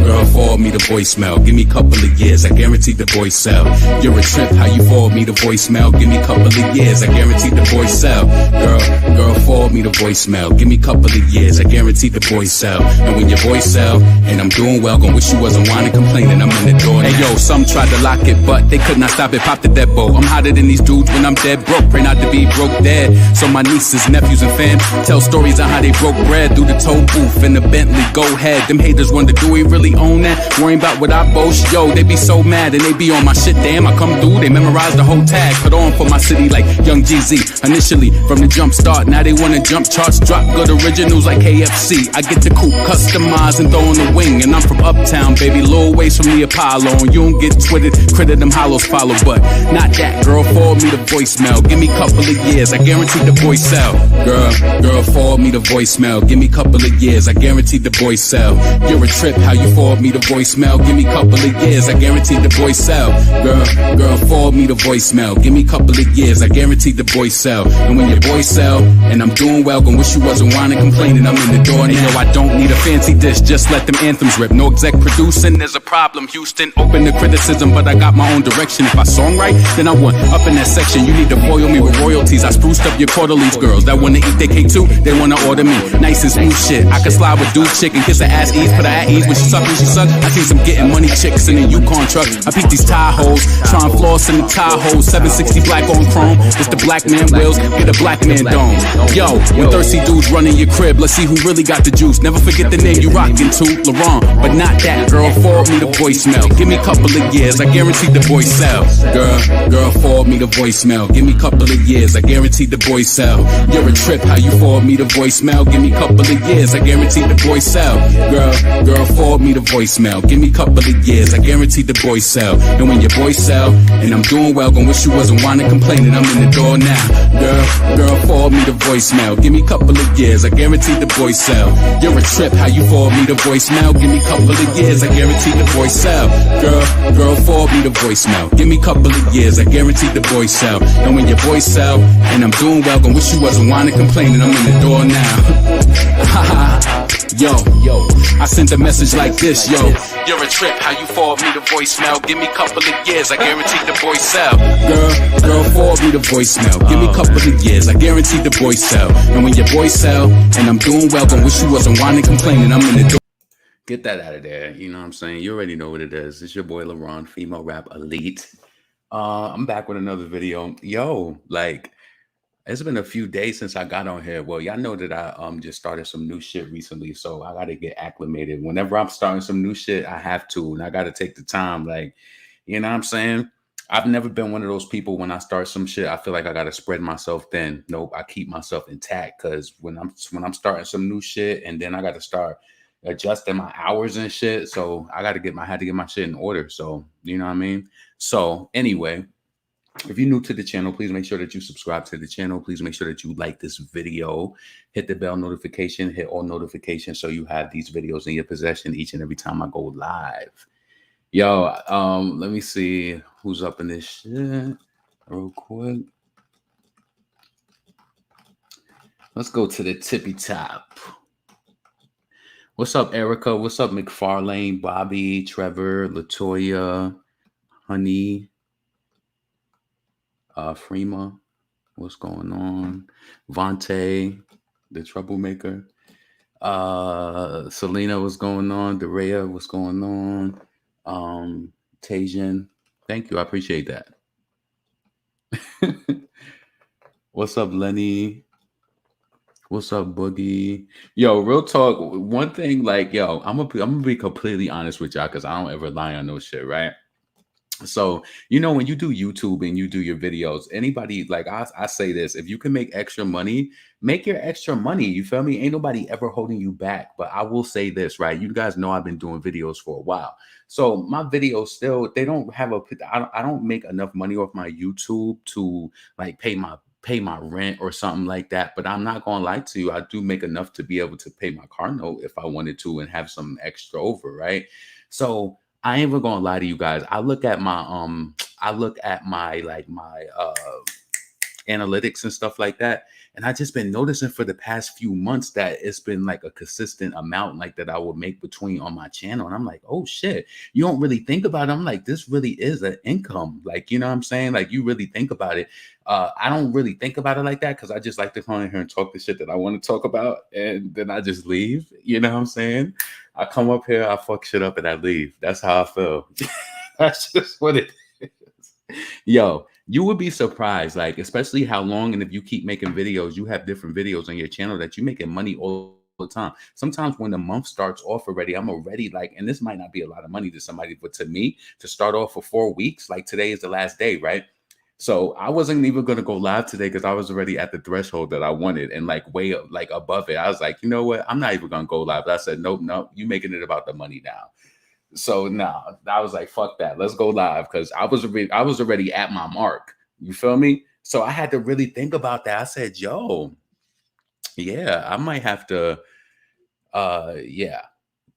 Girl, forward me the voicemail. Give me a couple of years, I guarantee the voice sell. You're a trip, how you forward me the voicemail? Give me a couple of years, I guarantee the voice sell. Girl, forward me the voicemail. Give me a couple of years, I guarantee the voice sell. And when your voice sell, and I'm doing well, gon' wish you wasn't whining, complaining, I'm in the door now. Hey yo, some tried to lock it, but they could not stop it, pop the dead bow. I'm hotter than these dudes when I'm dead broke, pray not to be broke dead. So my nieces, nephews, and fam tell stories on how they broke bread through the toll booth in the Bentley, go ahead. Them haters wonder, do we really own that? Worrying about what I boast, yo, they be so mad and they be on my shit, damn, I come through, they memorize the whole tag, put on for my city like Young GZ. Initially, from the jump start, now they wanna jump charts, drop good originals like KFC. I get the coupe, customize and throw on the wing, and I'm from uptown, baby, little ways from the Apollo, and you don't get twitted, credit them hollows follow, but not that, girl, forward me the voicemail, give me a couple of years, I guarantee the voice sell. Girl, forward me the voicemail, give me a couple of years, I guarantee the voice sell. You're a trip, how you forward me the voicemail, give me a couple of years, I guarantee the voice sell. Girl, forward me the voicemail, give me a couple of years, I guarantee the voice sell. And when your voice sell, and I'm doing well, gon' wish you wasn't whining, complaining, I'm in the door now. Yo, I don't need a fancy dish, just let them anthems rip. No exec producing, there's a problem, Houston, open to criticism, but I got my own direction. If I songwrite, then I want up in that section. You need to foil me with royalties. I spruced up your quarterlies, girls that wanna eat their cake too, they wanna order me. Nice and smooth shit, I can slide with dude chick and kiss her ass ease, put her at ease when she suck, I see some getting money chicks in a Yukon truck. I peep these Tahoes, trying floss in the Tahoe, 760 black on chrome. It's the black man wheels, get a black man dome. Yo, when thirsty dudes running your crib, let's see who really got the juice. Never forget the name you rockin' to, Laurent, but not that. Girl, forward me the voicemail, give me a couple of years, I guarantee the voice sell. Girl, forward me the voicemail, give me a couple of years, I guarantee the voice sell. You're a trip, how you forward me the voicemail? Give me a couple of years, I guarantee the voice sell. Girl, forward me the voicemail, give me a couple of years, I guarantee the voice sell. And when your voice sell, and I'm doing well, gon' wish you wasn't whining, complaining, I'm in the door now. Girl, forward me the voicemail, give me a couple of years, I guarantee the voice sell. You're a trip, how you forward me the voicemail? Give me a couple of years, I guarantee the voice sell. Girl, forward me the voicemail, give me a couple of years, I guarantee the voice sell. And when your voice sell, and I'm doing well, gon' wish you wasn't whining, complaining, I'm in the door now. Yo, I sent a message like this, yo. You're a trip, how you forward me the voicemail? Give me a couple of years, I guarantee the voice sell. Girl, forward me the voicemail. Give me a couple of years, I guarantee the voice sell. And when your voice sell, and I'm doing well, gon' wish you wasn't whining, complaining, I'm in the door. Get that out of there, you know what I'm saying? You already know what it is. It's your boy Laurent, female rap elite. I'm back with another video. Yo, like, it's been a few days since I got on here. Well, y'all know that I just started some new shit recently, so I gotta get acclimated. Whenever I'm starting some new shit, I have to, and I gotta take the time. Like, you know what I'm saying? I've never been one of those people when I start some shit, I feel like I gotta spread myself thin. Nope, I keep myself intact, because when I'm starting some new shit, and then I gotta start adjusting my hours and shit. So I had to get my shit in order. So you know what I mean? So anyway. If you're new to the channel, please make sure that you subscribe to the channel. Please make sure that you like this video, hit the bell notification, hit all notifications so you have these videos in your possession each and every time I go live. Yo, let me see who's up in this shit real quick. Let's go to the tippy top. What's up, Erica? What's up, McFarlane, Bobby, Trevor, Latoya, Honey, Freema, what's going on? Vontae, the troublemaker. Selena, what's going on? Derea, what's going on? Tajan, thank you. I appreciate that. What's up, Lenny? What's up, Boogie? Yo, real talk. One thing, like, yo, I'm gonna be completely honest with y'all, because I don't ever lie on no shit, right? So, you know, when you do YouTube and you do your videos, anybody, like I say this, if you can make extra money, make your extra money. You feel me? Ain't nobody ever holding you back. But I will say this, right? You guys know I've been doing videos for a while. So my videos still, they don't have I don't make enough money off my YouTube to like pay my rent or something like that. But I'm not gonna lie to you, I do make enough to be able to pay my car note if I wanted to and have some extra over, right? So I ain't even gonna lie to you guys. I look at my analytics and stuff like that. And I just been noticing for the past few months that it's been like a consistent amount like that I would make between on my channel. And I'm like, oh shit, you don't really think about it. I'm like, this really is an income. Like, you know what I'm saying? Like, you really think about it. I don't really think about it like that because I just like to come in here and talk the shit that I want to talk about, and then I just leave. You know what I'm saying? I come up here, I fuck shit up, and I leave. That's how I feel. That's just what it is. Yo, you would be surprised, like, especially how long, and if you keep making videos, you have different videos on your channel that you making money all the time. Sometimes when the month starts off already, I'm already like, and this might not be a lot of money to somebody, but to me, to start off for 4 weeks, like today is the last day, right? So I wasn't even gonna go live today because I was already at the threshold that I wanted and like way up, like above it. I was like, you know what? I'm not even gonna go live. I said, nope, nope, you making it about the money now. So now I was like, fuck that. Let's go live because I was already at my mark. You feel me? So I had to really think about that. I said, yo, yeah, I might have to yeah.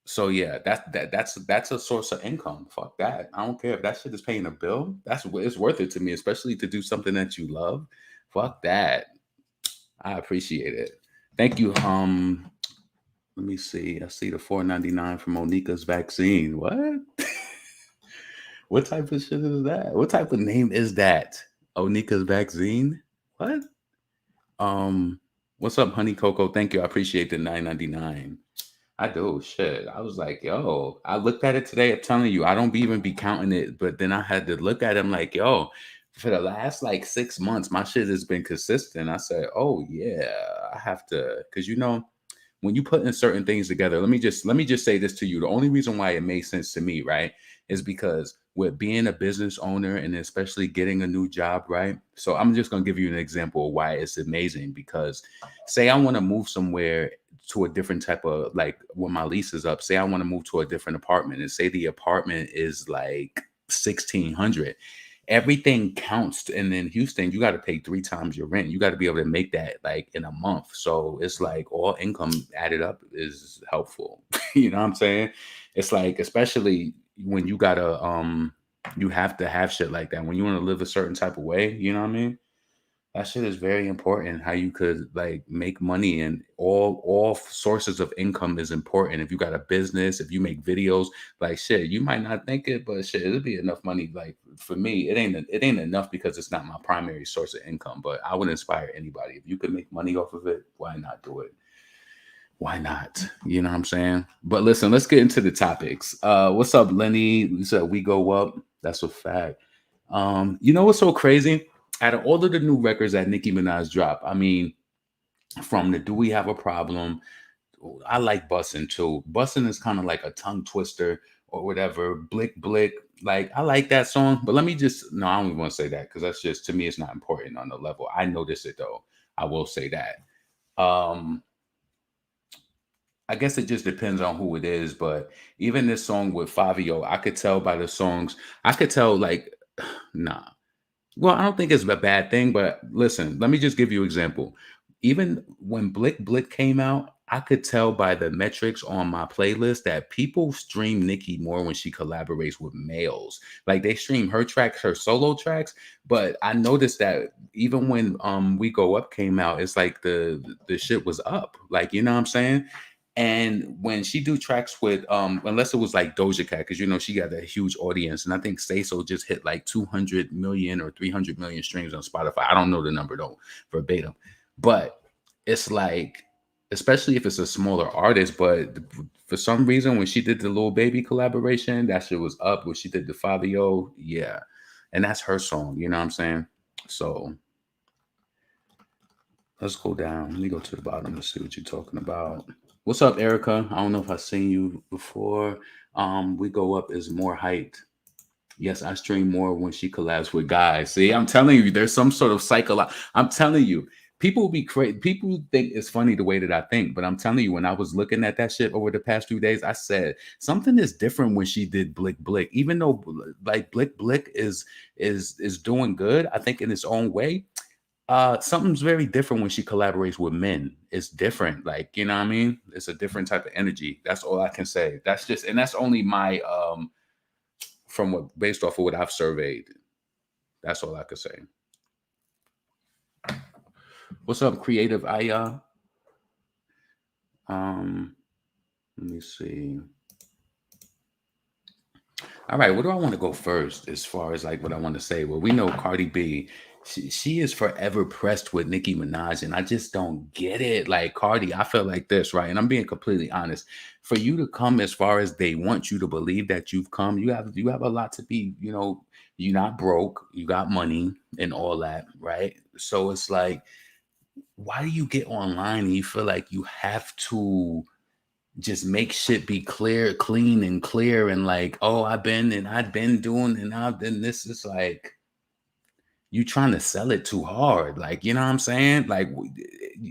So yeah, that's a source of income. Fuck that. I don't care if that shit is paying a bill. It's worth it to me, especially to do something that you love. Fuck that. I appreciate it. Thank you. Let me see. I see the 4.99 from Monica's vaccine. What? What type of shit is that? What type of name is that? Onika's vaccine? What? Um, what's up, Honey Coco? Thank you. I appreciate the 9.99. I do. Shit. I was like, yo, I looked at it today. I'm telling you, I don't even be counting it, but then I had to look at it. I'm like, yo, for the last like 6 months, my shit has been consistent. I said, oh yeah, I have to, because when you put in certain things together, let me just say this to you. The only reason why it made sense to me, right, is because with being a business owner and especially getting a new job, right? So I'm just gonna give you an example of why it's amazing. Because say I want to move somewhere to a different type of, like, when my lease is up, say I want to move to a different apartment, and say the apartment is like 1,600. Everything counts. And in Houston, you got to pay 3 times your rent. You got to be able to make that like in a month. So it's like all income added up is helpful. You know what I'm saying? It's like, especially when you have to have shit like that when you want to live a certain type of way. You know what I mean? That shit is very important. How you could like make money, and all sources of income is important. If you got a business, if you make videos, like shit, you might not think it, but shit, it'll be enough money. Like for me, it ain't enough because it's not my primary source of income. But I would inspire anybody. If you could make money off of it, why not do it? Why not? You know what I'm saying? But listen, let's get into the topics. What's up, Lenny? You said we go up. That's a fact. You know what's so crazy? Out of all of the new records that Nicki Minaj dropped, I mean, from the Do We Have a Problem, I like Bussin' too. Bussin' is kind of like a tongue twister or whatever. Blick Blick, like I like that song, but let me just no, I don't even want to say that because that's just, to me, it's not important on the level. I notice it though. I will say that. Um, I guess it just depends on who it is, but even this song with Fabio, I could tell by the songs, I could tell like, nah. Well, I don't think it's a bad thing, but listen, let me just give you an example. Even when Blick Blick came out, I could tell by the metrics on my playlist that people stream Nicki more when she collaborates with males. Like they stream her tracks, her solo tracks, but I noticed that even when We Go Up came out, it's like the shit was up. Like, you know what I'm saying? And when she do tracks with, unless it was like Doja Cat, because she got a huge audience, and I think Say So just hit like 200 million or 300 million streams on Spotify. I don't know the number though, verbatim, but it's like, especially if it's a smaller artist. But for some reason, when she did the Lil Baby collaboration, that shit was up. When she did the Fabio, yeah, and that's her song. You know what I'm saying? So let's go down. Let me go to the bottom to see what you're talking about. What's up, Erica? I don't know if I've seen you before. We Go Up is more hyped. Yes, I stream more when she collabs with guys. See, I'm telling you, there's some sort of cycle. I'm telling you, people be crazy. People think it's funny the way that I think, but I'm telling you, when I was looking at that shit over the past few days, I said something is different when she did Blick Blick. Even though like Blick Blick is doing good, I think in its own way. Something's very different when she collaborates with men. It's different, like, you know what I mean? It's a different type of energy. That's all I can say. That's just, and that's only my from what, based off of what I've surveyed. That's all I could say. What's up, creative Aya? Um, Let me see. All right, where do I want to go first as far as like what I want to say? Well, we know Cardi B, she is forever pressed with Nicki Minaj, and I just don't get it. Like Cardi, I feel like this, right? And I'm being completely honest. For you to come as far as they want you to believe that you've come, you have a lot to be, you're not broke, you got money and all that, right? So it's like, why do you get online and you feel like you have to just make shit be clear, clean and clear and like, oh, I've been doing and I've been this is like you trying to sell it too hard. Like, you know what I'm saying? Like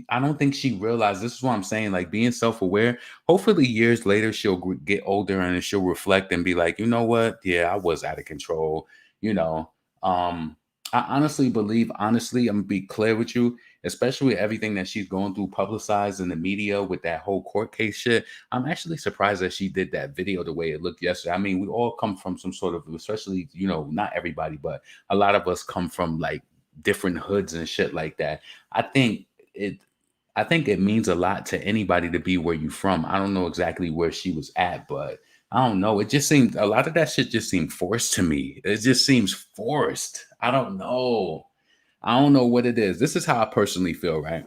I don't think she realized this is what I'm saying. Like being self-aware. Hopefully years later she'll get older and she'll reflect and be like, you know what? Yeah, I was out of control, you know. Um I honestly believe, honestly, I'm gonna be clear with you, especially with everything that she's going through, publicized in the media with that whole court case shit. I'm actually surprised that she did that video the way it looked yesterday. I mean, we all come from some sort of, especially, not everybody, but a lot of us come from like different hoods and shit like that. I think it I think it means a lot to anybody to be where you from. I don't know exactly where she was at, but I don't know. It just seemed a lot of that shit just seemed forced to me. It just seems forced. I don't know. I don't know what it is. This is how I personally feel, right?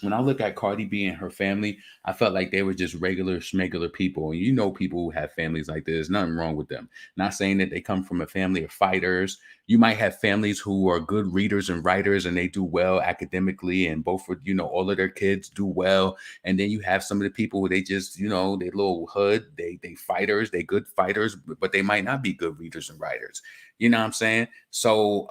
When I look at Cardi B and her family, I felt like they were just regular schmegular people. And you know, people who have families like this, nothing wrong with them. Not saying that they come from a family of fighters. You might have families who are good readers and writers and they do well academically, and both for, all of their kids do well. And then you have some of the people who they just, they little hood, they fighters, they good fighters, but they might not be good readers and writers. You know what I'm saying? So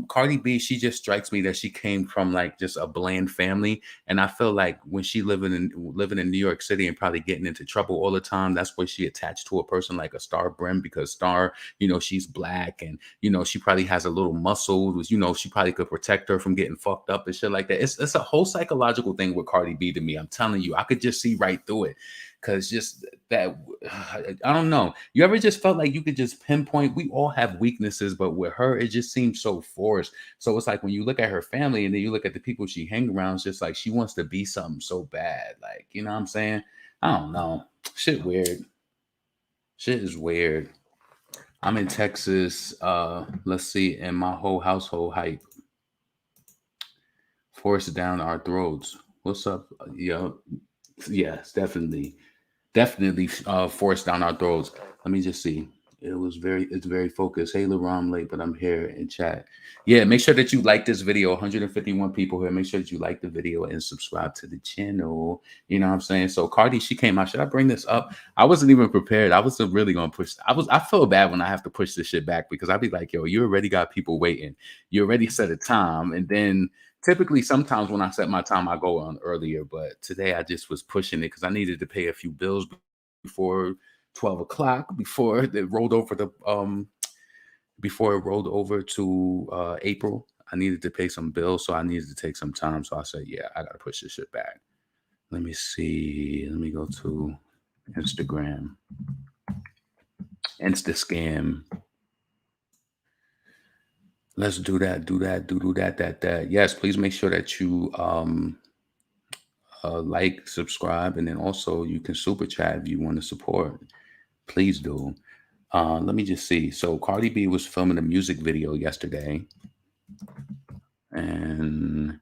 Cardi B, she just strikes me that she came from like just a bland family, and I feel like when she living in New York City and probably getting into trouble all the time, that's where she attached to a person like a Star Brim, because Star, she's black and she probably has a little muscle, she probably could protect her from getting fucked up and shit like that. It's a whole psychological thing with Cardi B to me. I'm telling you, I could just see right through it. Cause just that, I don't know. You ever just felt like you could just pinpoint? We all have weaknesses, but with her, it just seems so forced. So it's like when you look at her family and then you look at the people she hang around, it's just like she wants to be something so bad. Like, you know what I'm saying? I don't know. Shit weird. Shit is weird. I'm in Texas. Let's see, and my whole household hype forced down our throats. What's up? Yeah, yes, definitely forced down our throats. Let me just see. It's very focused. Hey, Laron, I'm late, but I'm here in chat. Yeah, make sure that you like this video. 151 people here. Make sure that you like the video and subscribe to the channel. You know what I'm saying? So Cardi, she came out. Should I bring this up? I wasn't even prepared. I was really gonna push. I feel bad when I have to push this shit back because I'd be like, yo, you already got people waiting. You already set a time, and then typically sometimes when I set my time, I go on earlier, but today I just was pushing it because I needed to pay a few bills before 12 o'clock, before it rolled over to April. I needed to pay some bills, so I needed to take some time. So I said, yeah, I gotta push this shit back. Let me see. Let me go to Instagram. Insta scam. Let's do that. Do that. Yes, please make sure that you like, subscribe, and then also you can super chat if you want to support. Please do. Let me just see. So Cardi B was filming a music video yesterday, and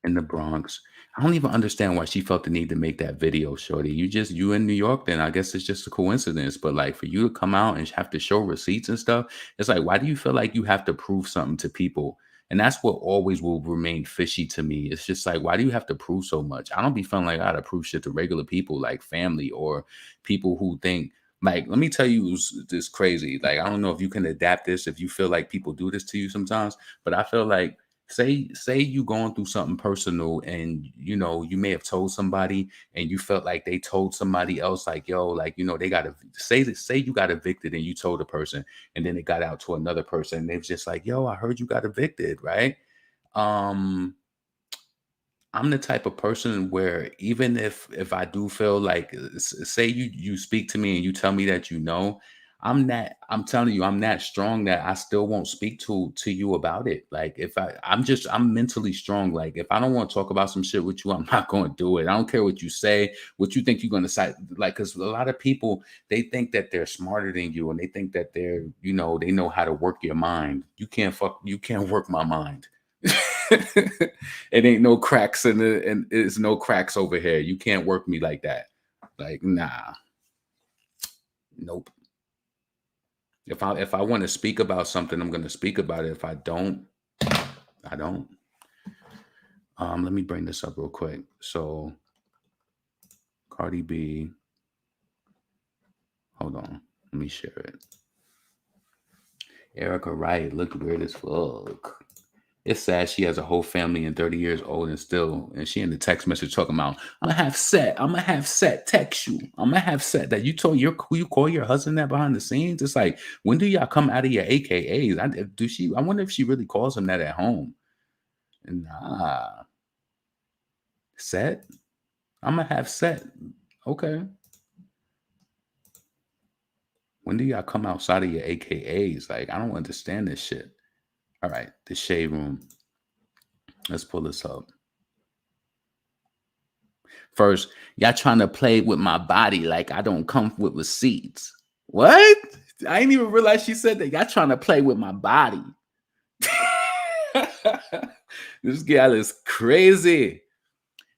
in the Bronx. I don't even understand why she felt the need to make that video, shorty. You in New York, then I guess it's just a coincidence. But like for you to come out and have to show receipts and stuff, it's like, why do you feel like you have to prove something to people? And that's what always will remain fishy to me. It's just like, why do you have to prove so much? I don't be feeling like I gotta prove shit to regular people like family or people who think, like, let me tell you this crazy. Like, I don't know if you can adapt this, if you feel like people do this to you sometimes, but I feel like, say you going through something personal and you may have told somebody and you felt like they told somebody else, like, yo, like, they got to say you got evicted and you told a person, and then it got out to another person and they was just like, yo, I heard you got evicted, right? um I'm the type of person where even if I do feel like say you speak to me and you tell me that, I'm telling you, I'm that strong that I still won't speak to you about it. Like if I'm mentally strong. Like if I don't want to talk about some shit with you, I'm not going to do it. I don't care what you say, what you think you're going to say. Like, cause a lot of people, they think that they're smarter than you and they think that they're, they know how to work your mind. You can't work my mind. It ain't no cracks and it's no cracks over here. You can't work me like that. Like, nah, nope. If I want to speak about something, I'm gonna speak about it. If I don't, I don't. Let me bring this up real quick. So Cardi B, hold on, let me share it. Erica Wright looked weird as fuck. It's sad she has a whole family and 30 years old and she in the text message talking about, I'm gonna have set text you. I'm gonna have set that you told you call your husband that behind the scenes. It's like, when do y'all come out of your AKAs? I wonder if she really calls him that at home. Nah. Set? I'm gonna have set. Okay. When do y'all come outside of your AKAs? Like, I don't understand this shit. All right, the shade room. Let's pull this up. First, y'all trying to play with my body like I don't come with receipts. What? I didn't even realize she said that. Y'all trying to play with my body. This gal is crazy.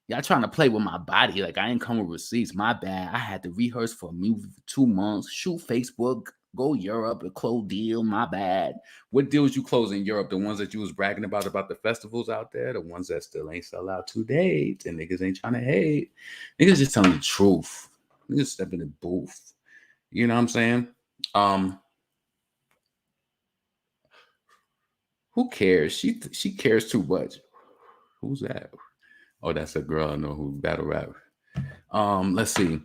Y'all trying to play with my body like I ain't come with receipts. My bad. I had to rehearse for a movie for 2 months, shoot Facebook, go Europe, a close deal. My bad. What deals you close in Europe? The ones that you was bragging about the festivals out there? The ones that still ain't sell out to date? And niggas ain't trying to hate. Niggas just telling the truth. Niggas step in the booth. You know what I'm saying? Who cares? She cares too much. Who's that? Oh, that's a girl I know who battle rap. Let's see.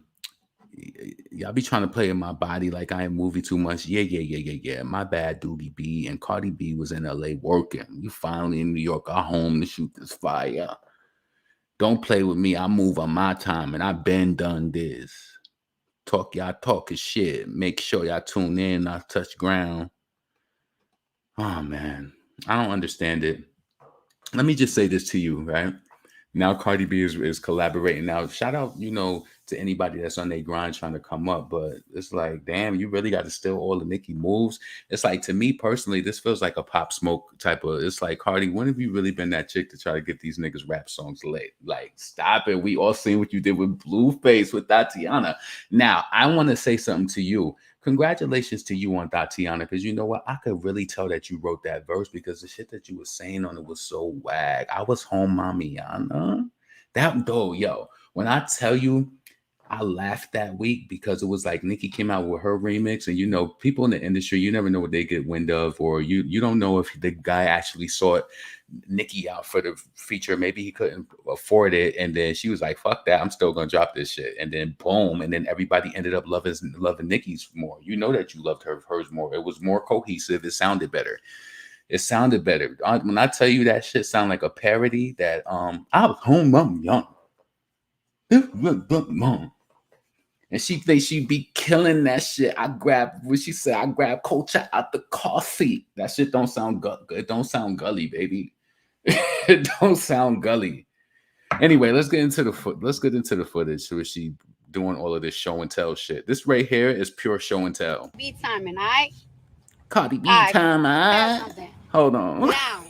Y'all be trying to play in my body like I ain't movie too much. Yeah. My bad, Doobie B. And Cardi B was in LA working. You finally in New York, got home to shoot this fire. Don't play with me. I move on my time, and I been done this. Y'all talking shit. Make sure y'all tune in, not touch ground. Oh man, I don't understand it. Let me just say this to you, right? Now Cardi B is collaborating. Now, shout out, to anybody that's on their grind trying to come up. But it's like, damn, you really got to steal all the Nicki moves. It's like, to me personally, this feels like a Pop Smoke type of. It's like, Cardi, when have you really been that chick to try to get these niggas rap songs lit? Like, stop it. We all seen what you did with Blueface with Tatiana. Now, I want to say something to you. Congratulations to you on Tatiana, because you know what? I could really tell that you wrote that verse because the shit that you were saying on it was so wag. I was home, Mamiana. That though, yo, when I tell you, I laughed that week because it was like Nicki came out with her remix, and people in the industry, you never know what they get wind of, or you don't know if the guy actually sought Nicki out for the feature. Maybe he couldn't afford it, and then she was like, "Fuck that, I'm still gonna drop this shit." And then boom, and then everybody ended up loving Nicki's more. You know that you loved hers more. It was more cohesive. It sounded better. When I tell you that shit sound like a parody, that I was home, I'm young. And she thinks she be killing that shit. I grabbed culture out the car seat. That shit don't sound good. It don't sound gully, baby. It don't sound gully. Anyway, let's get into the footage where she doing all of this show and tell shit. This right here is pure show and tell. B timing, all right? Cardi B time, Hold on. Now,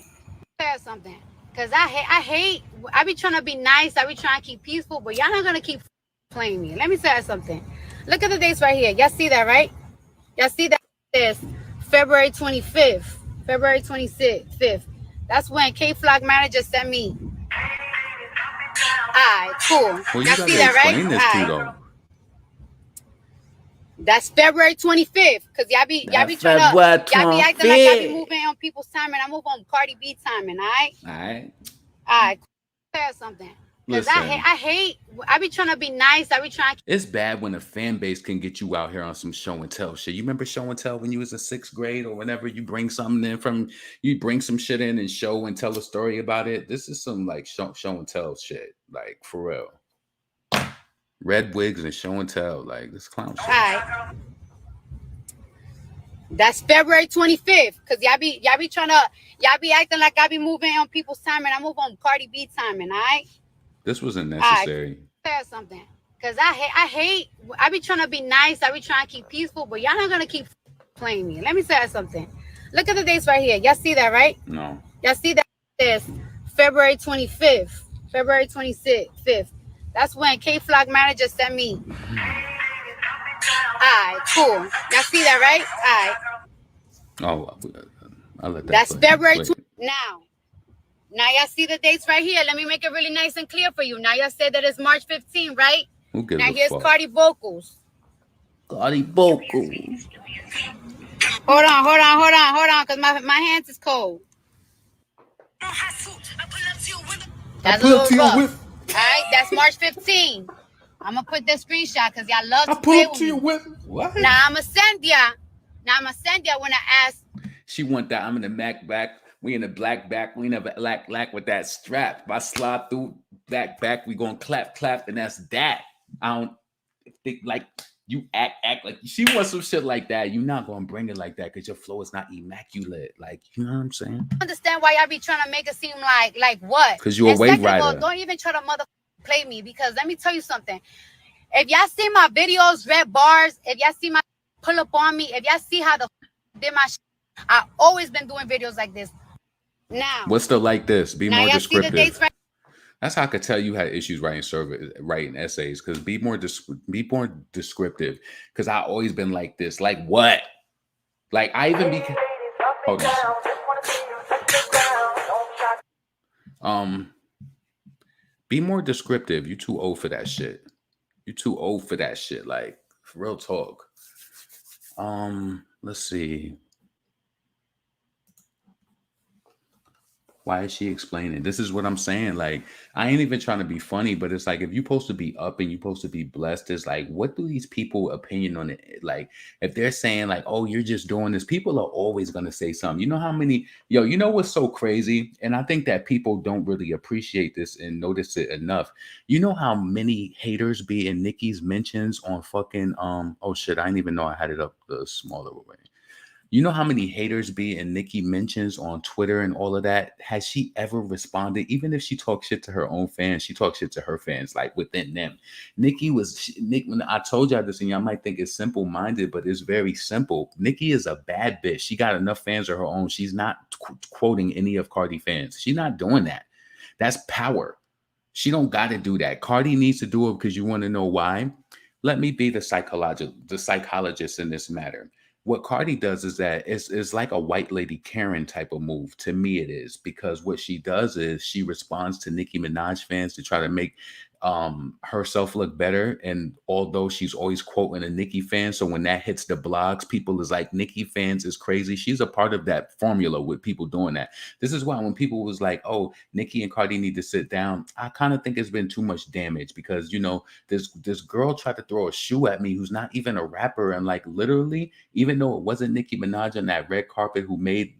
tell something. Cause I be trying to be nice, I be trying to keep peaceful, but y'all not gonna keep playing me. Let me tell you something. Look at the dates right here. Y'all see that, right? Y'all see that? This February 25th, February 25th. That's when K Flock manager sent me. Alright, cool. Well, y'all see that, right? This that's February 25th. Cause y'all be trying to y'all be acting like y'all be moving on people's time, and I move on Cardi B timing, alright, tell you something. Because I be trying to be nice. I be trying. It's bad when a fan base can get you out here on some show and tell shit. You remember show and tell when you was in 6th grade, or whenever you bring something in you bring some shit in and show and tell a story about it. This is some like show and tell shit, like for real. Red wigs and show and tell, like this clown shit. All right. That's February 25th. Cause y'all be acting like I be moving on people's time, and I move on Cardi B timing. All right. This wasn't All right. necessary. Say something. Cause I be trying to be nice. I be trying to keep peaceful, but y'all not gonna keep playing me. Let me say something. Look at the dates right here. Y'all see that, right? No. Y'all see that? This February 25th, February 26th. That's when K Flock manager sent me. Alright, cool. Y'all see that, right? Alright. Oh, I'll let that That's play. February Wait. 20th. Now y'all see the dates right here. Let me make it really nice and clear for you. Now y'all said that it's March 15th, right? Who gives now a here's fuck? Cardi vocals. Cardi vocals. Hold on, cause my hands is cold. That's a little rough. Alright, that's March 15th. I'm gonna put the screenshot because y'all love to play with me. What? Now I'ma send ya when I ask. She want that. I'm in the Mac back. We in the black back. We never lack with that strap. If I slide through back, we gonna clap, and that's that. I don't think like you act like she wants some shit like that. You're not gonna bring it like that because your flow is not immaculate. Like, you know what I'm saying? Understand why y'all be trying to make it seem like what? Because you're a wave rider. Don't even try to play me, because let me tell you something. If y'all see my videos, red bars, if y'all see my pull up on me, if y'all see how the did my I always been doing videos like this. Now what's the like this? Be more descriptive. See the dates right? That's how I could tell you had issues writing essays. Because be more descriptive. Because I always been like this. Like what? Like I even be. Hold on. Be more descriptive. You too old for that shit. You too old for that shit. Like real talk. Let's see. Why is she explaining? This is what I'm saying. Like, I ain't even trying to be funny, but it's like, if you're supposed to be up and you're supposed to be blessed, it's like, what do these people opinion on it? Like, if they're saying like, oh, you're just doing this, people are always going to say something. You know how many, you know what's so crazy? And I think that people don't really appreciate this and notice it enough. You know how many haters be in Nicki's mentions on fucking, oh shit, I didn't even know I had it up the smaller way. You know how many haters be in Nicki mentions on Twitter and all of that? Has she ever responded? Even if she talks shit to her own fans, she talks shit to her fans, like within them. Nick, when I told y'all this, and y'all might think it's simple-minded, but it's very simple. Nicki is a bad bitch. She got enough fans of her own. She's not quoting any of Cardi fans. She's not doing that. That's power. She don't got to do that. Cardi needs to do it because you want to know why? Let me be the psychologist in this matter. What Cardi does is that it's like a white lady Karen type of move. To me, it is, because what she does is she responds to Nicki Minaj fans to try to make herself look better. And although she's always quoting a Nicki fan, so when that hits the blogs, people is like, Nicki fans is crazy. She's a part of that formula with people doing that. This is why when people was like, oh, Nicki and Cardi need to sit down, I kind of think it's been too much damage, because this girl tried to throw a shoe at me who's not even a rapper, and like literally, even though it wasn't Nicki Minaj on that red carpet who made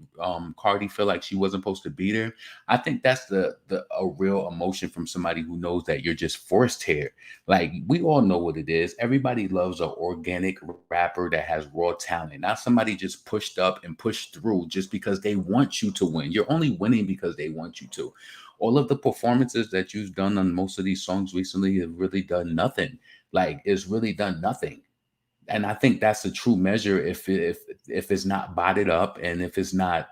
Cardi feel like she wasn't supposed to beat her, I think that's a real emotion from somebody who knows that you're just forced here. Like, we all know what it is. Everybody loves an organic rapper that has raw talent, not somebody just pushed up and pushed through just because they want you to win. You're only winning because they want you to. All of the performances that you've done on most of these songs recently have really done nothing. Like, it's really done nothing. And I think that's a true measure if it's not botted up, and if it's not,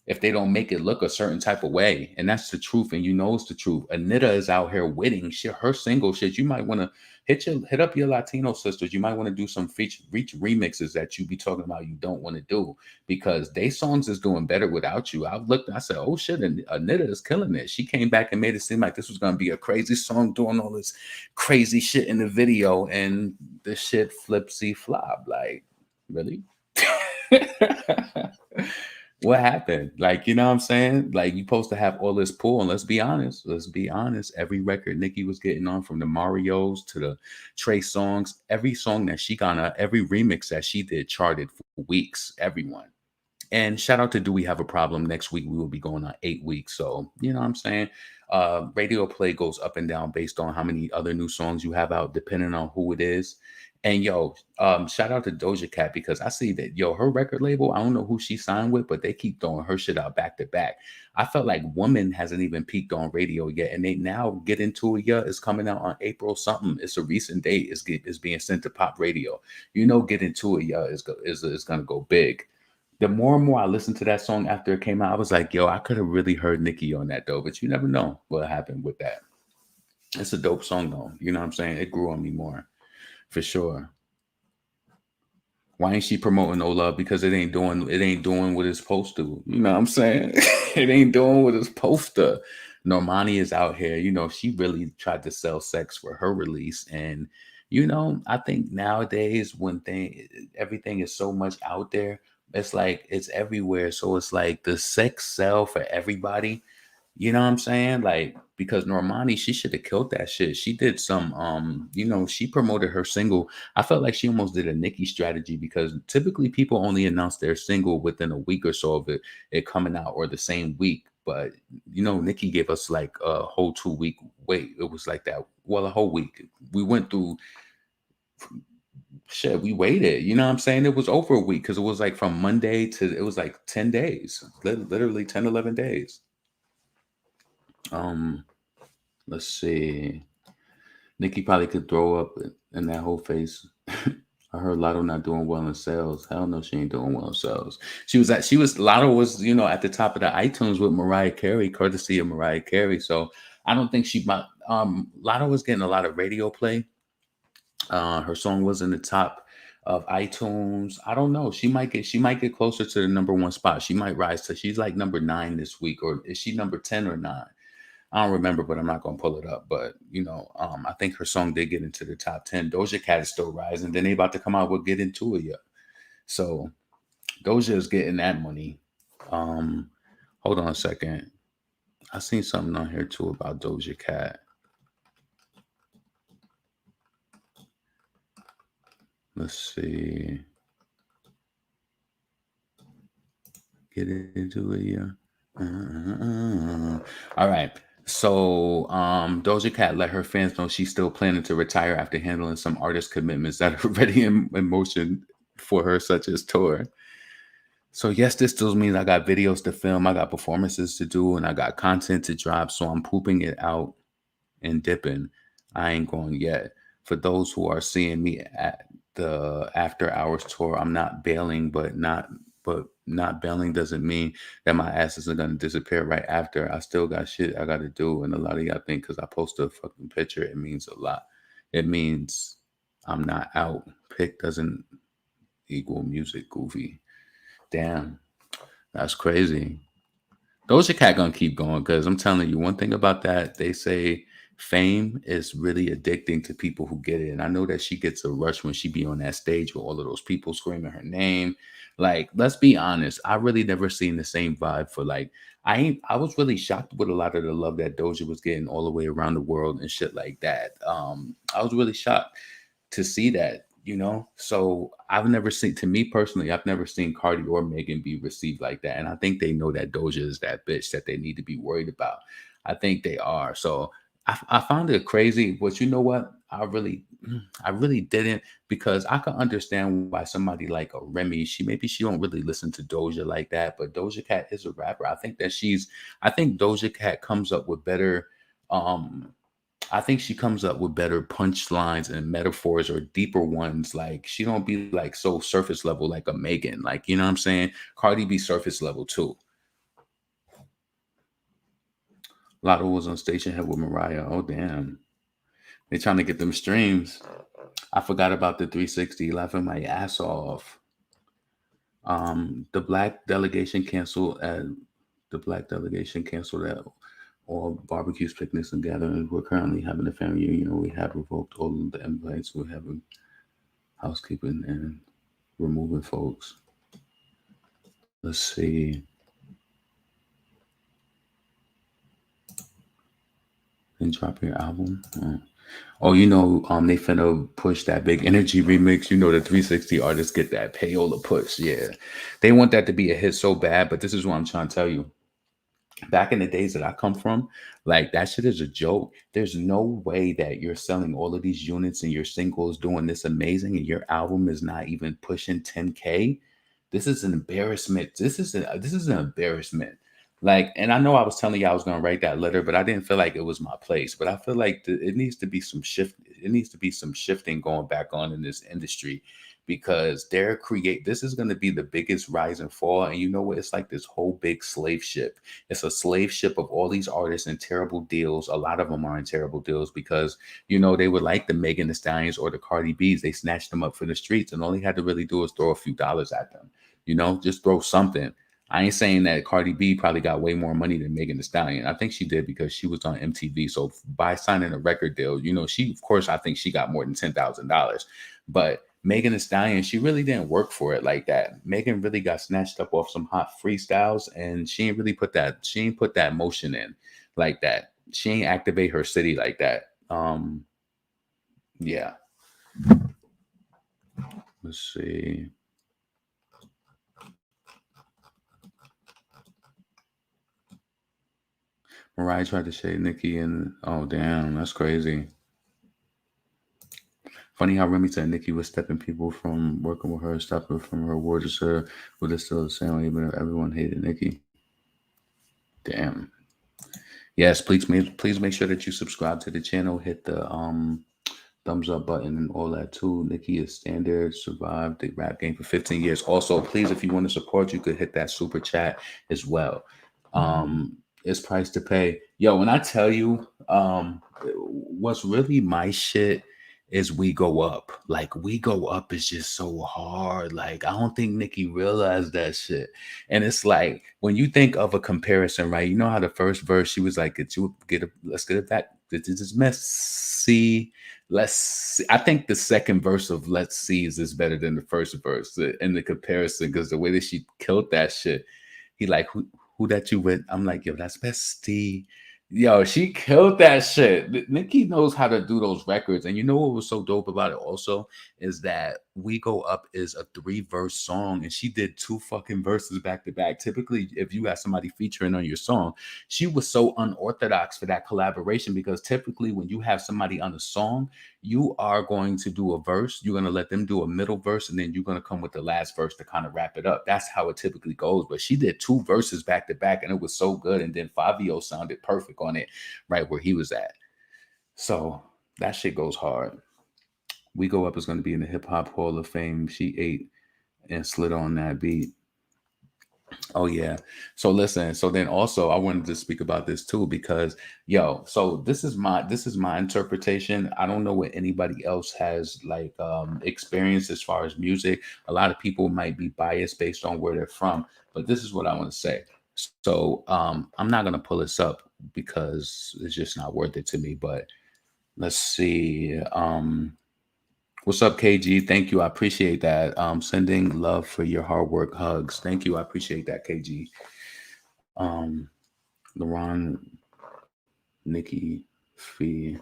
if they don't make it look a certain type of way. And that's the truth, and it's the truth. Anita is out here winning shit. Her single shit, you might want to hit up your Latino sisters. You might want to do some reach remixes that you be talking about you don't want to do, because they songs is doing better without you. I looked, I said, oh shit, and Anita is killing it. She came back and made it seem like this was going to be a crazy song, doing all this crazy shit in the video, and the shit flipsy flop. Like, really? What happened? Like, you know what I'm saying? Like, you supposed to have all this pull, and let's be honest. Every record Nicki was getting on, from the Marios to the Trey songs, every song that she got on, every remix that she did charted for weeks, everyone. And shout out to Do We Have a Problem? Next week we will be going on 8 weeks. So, you know what I'm saying? Radio play goes up and down based on how many other new songs you have out, depending on who it is. And yo, shout out to Doja Cat because I see that yo, her record label, I don't know who she signed with, but they keep throwing her shit out back to back. I felt like Woman hasn't even peaked on radio yet, and they now Get Into It Yeah is coming out on April something. It's a recent date. It's being sent to pop radio. You know, Get Into It Yeah is gonna go big. The more and more I listened to that song after it came out, I was like, yo, I could have really heard Nicki on that though, but you never know what happened with that. It's a dope song though. You know what I'm saying? It grew on me more for sure. Why ain't she promoting No Love? Because it ain't doing what it's supposed to. You know what I'm saying? It ain't doing what it's supposed to. Normani is out here. You know, she really tried to sell sex for her release. And, you know, I think nowadays when everything is so much out there, it's like it's everywhere. So it's like the sex sell for everybody. You know what I'm saying? Like, because Normani, she should have killed that shit. She did some she promoted her single. I felt like she almost did a Nicki strategy because typically people only announce their single within a week or so of it coming out or the same week. But Nicki gave us like a whole 2 week wait. It was like that. Well, a whole week. We went through shit, we waited. You know what I'm saying? It was over a week because it was like from Monday to it was like 10 days. Literally 10, 11 days. Um, let's see. Nikki probably could throw up in that whole face. I heard Lotto not doing well in sales. Hell no, she ain't doing well in sales. Lotto was, at the top of the iTunes with Mariah Carey, courtesy of Mariah Carey. So I don't think she might Lotto was getting a lot of radio play. Her song was in the top of iTunes. I don't know. She might get closer to the number one spot. She might rise to she's like number 9 this week, or is she number 10 or 9? I don't remember, but I'm not gonna pull it up. But I think her song did get into the top 10. Doja Cat is still rising. Then they about to come out with Get Into It yet. So Doja is getting that money. Hold on a second. I seen something on here too about Doja Cat. Let's see. Get into it, yeah. All right. So Doja Cat let her fans know she's still planning to retire after handling some artist commitments that are already in motion for her, such as tour. So yes, this still means I got videos to film, I got performances to do, and I got content to drop. So I'm pooping it out and dipping. I ain't going yet. For those who are seeing me at the After Hours tour, I'm not bailing, but not bailing doesn't mean that my asses are gonna disappear right after. I still got shit I gotta do, and a lot of y'all think because I post a fucking picture, it means a lot. It means I'm not out. Pick doesn't equal music, goofy. Damn, that's crazy. Doja Cat gonna keep going because I'm telling you one thing about that. They say fame is really addicting to people who get it, and I know that she gets a rush when she be on that stage with all of those people screaming her name. Like, let's be honest, I really never seen the same vibe for like I was really shocked with a lot of the love that Doja was getting all the way around the world and shit like that. I was really shocked to see that. So I've never seen, to me personally, I've never seen Cardi or Megan be received like that. And I think they know that Doja is that bitch that they need to be worried about. I think they are. So I found it crazy, but you know what? I really didn't, because I can understand why somebody like a Remy, she don't really listen to Doja like that, but Doja Cat is a rapper. I think Doja Cat comes up with better, um, I think she comes up with better punchlines and metaphors or deeper ones. Like, she don't be like so surface level like a Megan. Like, you know what I'm saying? Cardi be surface level too. Lotto was on station head with Mariah. Oh damn. They trying to get them streams. I forgot about the 360, laughing my ass off. The black delegation canceled at all barbecues, picnics, and gatherings. We're currently having a family reunion. We have revoked all of the invites. We're having housekeeping and removing folks. Let's see. And drop your album. Oh, they finna push that Big Energy remix. The 360 artists get that payola push. Yeah. They want that to be a hit so bad, but this is what I'm trying to tell you. back in the days that I come from, like that shit is a joke. There's no way that you're selling all of these units and your singles doing this amazing and your album is not even pushing 10K. This is an embarrassment. This is an embarrassment. Like, and I know I was telling you I was gonna write that letter, but I didn't feel like it was my place. But I feel like it needs to be some shift. It needs to be some shifting going back on in this industry because this is going to be the biggest rise and fall. And you know what? It's like this whole big slave ship. It's a slave ship of all these artists in terrible deals. A lot of them are in terrible deals because, they would like the Megan Thee Stallions or the Cardi B's. They snatched them up for the streets and all he had to really do is throw a few dollars at them. Just throw something. I ain't saying that Cardi B probably got way more money than Megan Thee Stallion. I think she did because she was on MTV. So by signing a record deal, she, of course, I think she got more than $10,000. But Megan Thee Stallion, she really didn't work for it like that. Megan really got snatched up off some hot freestyles, and she ain't put that motion in like that. She ain't activate her city like that. Yeah. Let's see. Mariah tried to shade Nicki, and oh damn, that's crazy. Funny how Remy said Nicki was stepping people from working with her, stepping from her award to her, but it's still the same way, even if everyone hated Nicki. Damn. Yes, please make sure that you subscribe to the channel, hit the thumbs up button and all that too. Nicki is standard, survived the rap game for 15 years. Also, please, if you want to support, you could hit that super chat as well. It's price to pay. Yo, when I tell you, what's really my shit is We Go Up. Like, We Go Up is just so hard. Like, I don't think Nicki realized that shit. And it's like, when you think of a comparison, right? You know how the first verse, she was like, let's get it back. This is messy. Let's see. I think the second verse of Let's See is better than the first verse in the comparison, because the way that she killed that shit, he like, who that you with? I'm like, yo, that's bestie. Yo, she killed that shit. Nicki knows how to do those records. And you know what was so dope about it also is that We Go Up is a 3-verse song and she did 2 fucking verses back to back. Typically, if you got somebody featuring on your song, she was so unorthodox for that collaboration because typically when you have somebody on a song, you are going to do a verse, you're going to let them do a middle verse, and then you're going to come with the last verse to kind of wrap it up. That's how it typically goes. But she did 2 verses back to back and it was so good. And then Fabio sounded perfect on it, right where he was at. So that shit goes hard. We Go Up is going to be in the Hip Hop Hall of Fame. She ate and slid on that beat. Oh yeah. So listen, so then also I wanted to speak about this too because so this is my interpretation. I don't know what anybody else has like experience as far as music. A lot of people might be biased based on where they're from, but this is what I want to say. So I'm not gonna pull this up because it's just not worth it to me, but let's see. What's up, KG? Thank you. I appreciate that. Sending love for your hard work hugs. Thank you. I appreciate that, KG. LaRon, Nikki, Fee,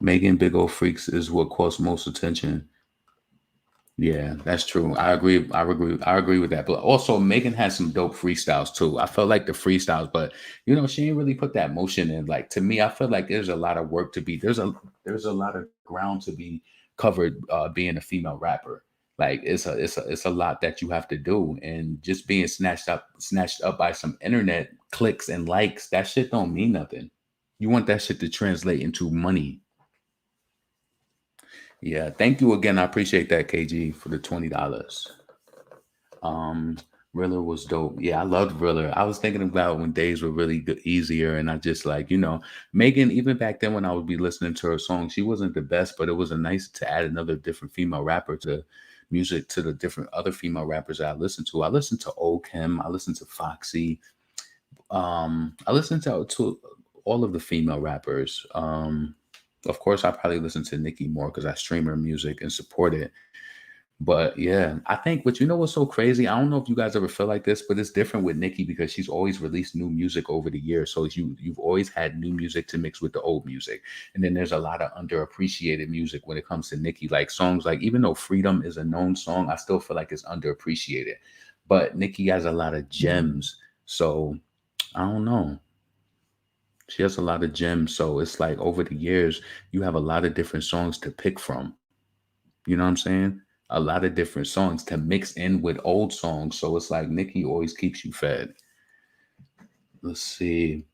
Megan, Big Old Freaks is what caused most attention. Yeah, that's true. I agree. I agree with that. But also, Megan has some dope freestyles too. I felt like the freestyles, but she ain't really put that motion in. Like to me, I feel like there's a lot of work to be. There's a lot of ground to be covered being a female rapper. Like it's a lot that you have to do, and just being snatched up by some internet clicks and likes, that shit don't mean nothing. You want that shit to translate into money. Yeah, thank you again. I appreciate that, KG, for the $20. Riller was dope. Yeah, I loved Riller. I was thinking about when days were really good, easier, and I just like Megan. Even back then, when I would be listening to her song, she wasn't the best, but it was a nice to add another different female rapper to music to the different other female rappers that I listened to. I listened to Old Kim. I listened to Foxy. I listened to all of the female rappers. Of course, I probably listen to Nicki more because I stream her music and support it. But yeah, I think, but you know what's so crazy? I don't know if you guys ever feel like this, but it's different with Nicki because she's always released new music over the years. So you've always had new music to mix with the old music. And then there's a lot of underappreciated music when it comes to Nicki, like songs like, even though Freedom is a known song, I still feel like it's underappreciated. But Nicki has a lot of gems. So I don't know. She has a lot of gems, so it's like over the years, you have a lot of different songs to pick from. You know what I'm saying? A lot of different songs to mix in with old songs. So it's like Nicki always keeps you fed. Let's see.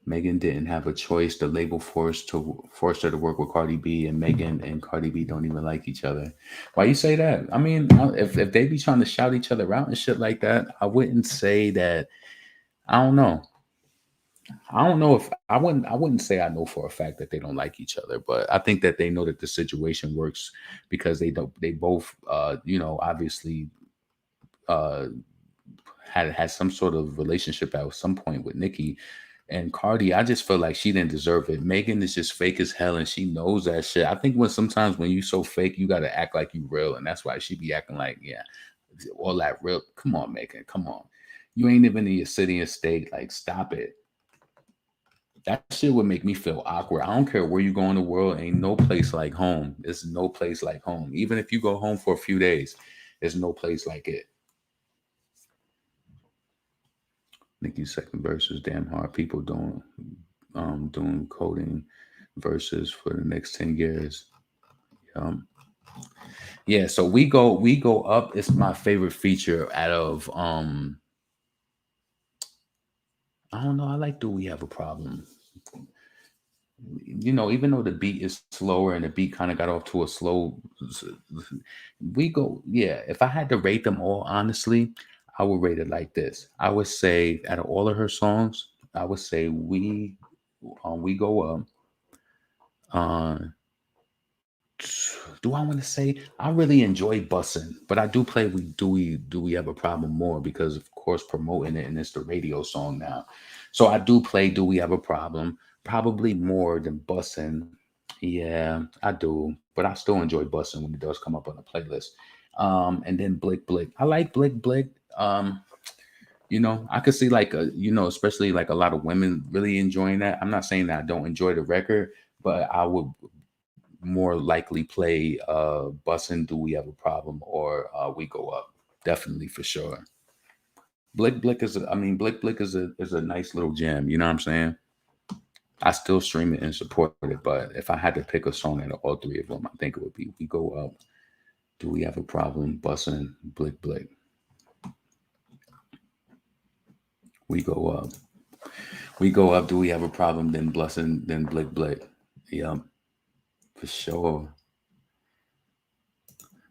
Megan didn't have a choice. The label forced her to work with Cardi B, and Megan and Cardi B don't even like each other. Why you say that? I mean, if they be trying to shout each other out and shit like that, I wouldn't say that. I don't know. I don't know if I wouldn't say I know for a fact that they don't like each other, but I think that they know that the situation works because they both obviously uh had some sort of relationship at some point with Nicki. And Cardi, I just feel like she didn't deserve it. Megan is just fake as hell, and she knows that shit. I think sometimes when you so fake, you gotta act like you real, and that's why she be acting like, yeah, all that real. Come on, Megan, come on. You ain't even in your city and state. Like, stop it. That shit would make me feel awkward. I don't care where you go in the world. Ain't no place like home. There's no place like home. Even if you go home for a few days, there's no place like it. Nicki's second verse is damn hard. People doing coding verses for the next 10 years. Yeah, so we go up. It's my favorite feature out of I don't know. I like Do We Have a Problem? Even though the beat is slower and the beat kind of got off to a slow, we go, yeah. If I had to rate them all, honestly, I would rate it like this. I would say, out of all of her songs, I would say we go up. Uh, do I want to say I really enjoy Bussin', but I do play we have a problem more because of course promoting it and it's the radio song now. So I do play Do We Have a Problem probably more than Bussin'. Yeah, I do, but I still enjoy Bussin' when it does come up on the playlist. And then Blick Blick. I like Blick Blick. I could see like especially like a lot of women really enjoying that. I'm not saying that I don't enjoy the record, but I would more likely play Bussin' Do We Have a Problem or We Go Up. Definitely for sure. Blick Blick is a nice little gem, you know what I'm saying? I still stream it and support it, but if I had to pick a song out of all three of them, I think it would be We Go Up, Do We Have a Problem, Bussin', Blick Blick. We go up. We go up, Do We Have a Problem, then Bussin', then Blick Blick. Yep, for sure.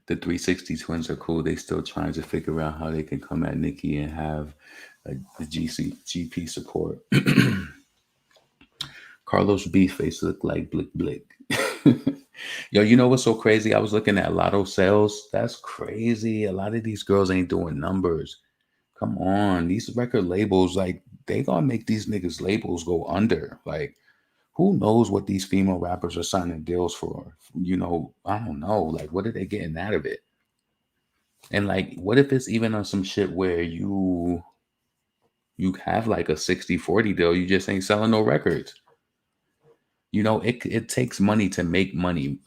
The 360 twins are cool. They still trying to figure out how they can come at Nicki and have the GP support. Carlos B face look like Blick Blick. Yo, you know what's so crazy? I was looking at Lotto sales. That's crazy. A lot of these girls ain't doing numbers. Come on, these record labels, like they gonna make these niggas labels go under. Like, who knows what these female rappers are signing deals for? I don't know. Like, what are they getting out of it? And like, what if it's even on some shit where you have like a 60-40 deal, you just ain't selling no records. It takes money to make money.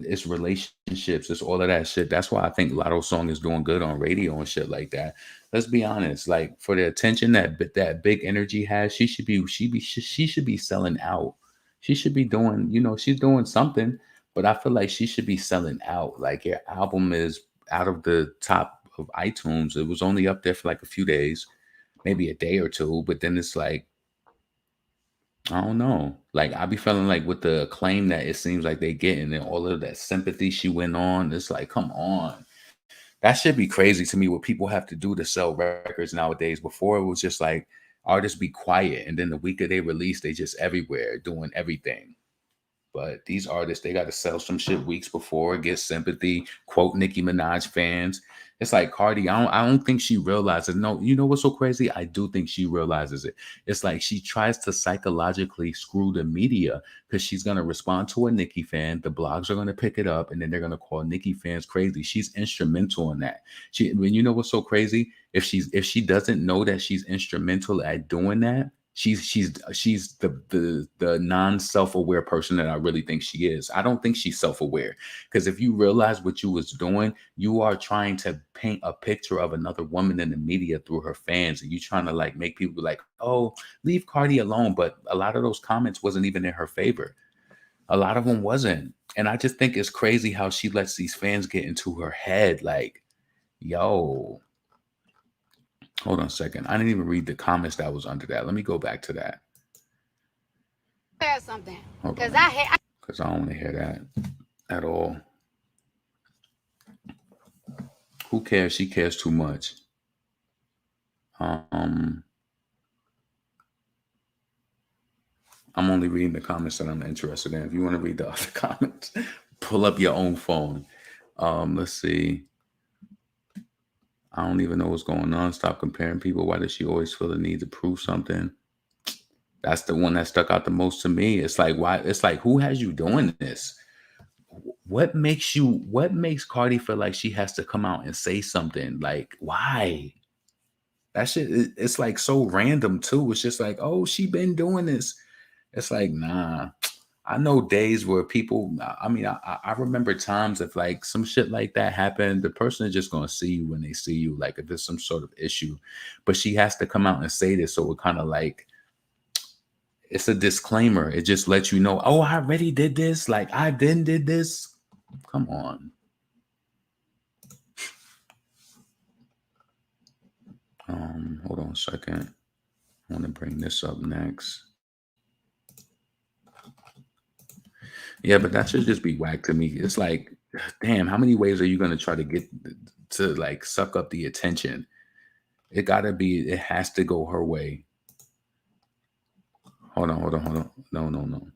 It's relationships, it's all of that shit. That's why I think Lotto song is doing good on radio and shit like that. Let's be honest, like for the attention that Big Energy has, she should be selling out. She should be doing, she's doing something, but I feel like she should be selling out. Like your album is out of the top of iTunes. It was only up there for like a few days, maybe a day or two, but then it's like I don't know. Like I be feeling like with the acclaim that it seems like they getting and all of that sympathy she went on, it's like, come on. That should be crazy to me what people have to do to sell records nowadays. Before it was just like artists be quiet and then the week of they release, they just everywhere doing everything. But these artists, they got to sell some shit weeks before, get sympathy, quote Nicki Minaj fans. It's like Cardi, I don't think she realizes. No, you know what's so crazy? I do think she realizes it. It's like she tries to psychologically screw the media because she's gonna respond to a Nicki fan. The blogs are gonna pick it up, and then they're gonna call Nicki fans crazy. She's instrumental in that. When you know what's so crazy? If she doesn't know that she's instrumental at doing that, She's the non-self-aware person that I really think she is. I don't think she's self-aware, because if you realize what you was doing, you are trying to paint a picture of another woman in the media through her fans, and you trying to like make people be like, oh, leave Cardi alone. But a lot of those comments wasn't even in her favor. A lot of them wasn't. And I just think it's crazy how she lets these fans get into her head. Like, yo, hold on a second. I didn't even read the comments that was under that. Let me go back to that. Say something. Hold Because on. I hate. Because I don't want to hear that at all. Who cares? She cares too much. I'm only reading the comments that I'm interested in. If you want to read the other comments, pull up your own phone. Let's see. I don't even know what's going on. Stop comparing people. Why does she always feel the need to prove something? That's the one that stuck out the most to me. It's like, why? It's like, who has you doing this? What makes Cardi feel like she has to come out and say something? Like, why? That shit, it's like so random too. It's just like, oh, she been doing this. It's like, nah. I know days where people, I mean, I remember times if like some shit like that happened, the person is just going to see you when they see you, like if there's some sort of issue. But she has to come out and say this. So it kind of like, it's a disclaimer. It just lets you know, oh, I already did this. Like I then did this. Come on. Hold on a second. I want to bring this up next. Yeah, but that should just be whack to me. It's like, damn, how many ways are you going to try to get to like suck up the attention? It has to go her way. Hold on. No.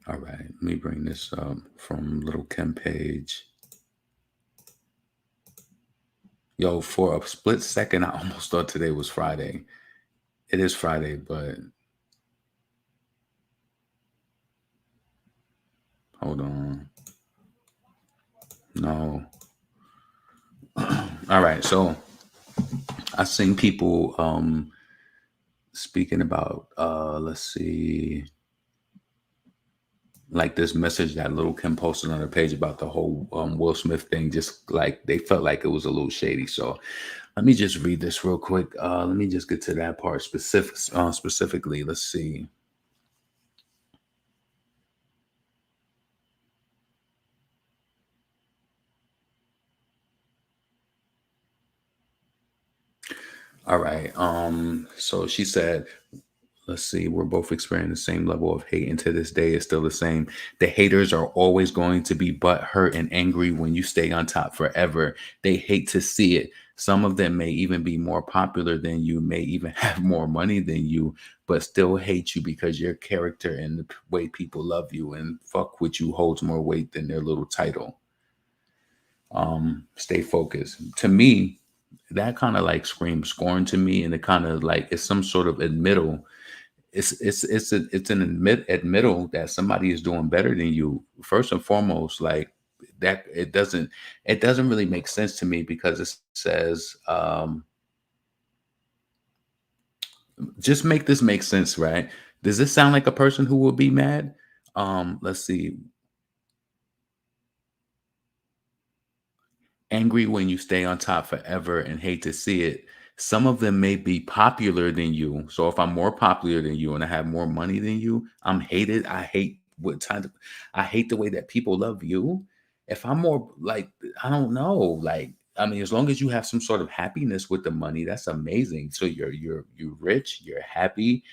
All right, let me bring this up from Lil Kim page. Yo, for a split second, I almost thought today was Friday. It is Friday, but hold on. No. All right, so I seen people speaking about let's see, like this message that Lil Kim posted on her page about the whole Will Smith thing. Just like they felt like it was a little shady. So let me just read this real quick. Let me just get to that part specifically. Let's see. All right. So she said, let's see, we're both experiencing the same level of hate, and to this day it's still the same. The haters are always going to be butthurt and angry when you stay on top forever. They hate to see it. Some of them may even be more popular than you, may even have more money than you, but still hate you because your character and the way people love you and fuck with you holds more weight than their little title. Stay focused. To me, that kind of like screams scorn to me, and it kind of like it's some sort of admittal. It's an admittal that somebody is doing better than you. First and foremost, like that, it doesn't really make sense to me, because it says just make this make sense, right? Does this sound like a person who will be mad? Let's see. Angry when you stay on top forever and hate to see it. Some of them may be popular than you. So if I'm more popular than you and I have more money than you, I'm hated. I hate the way that people love you. If I'm more like, I don't know, like, I mean, as long as you have some sort of happiness with the money, that's amazing. So you're rich, you're happy,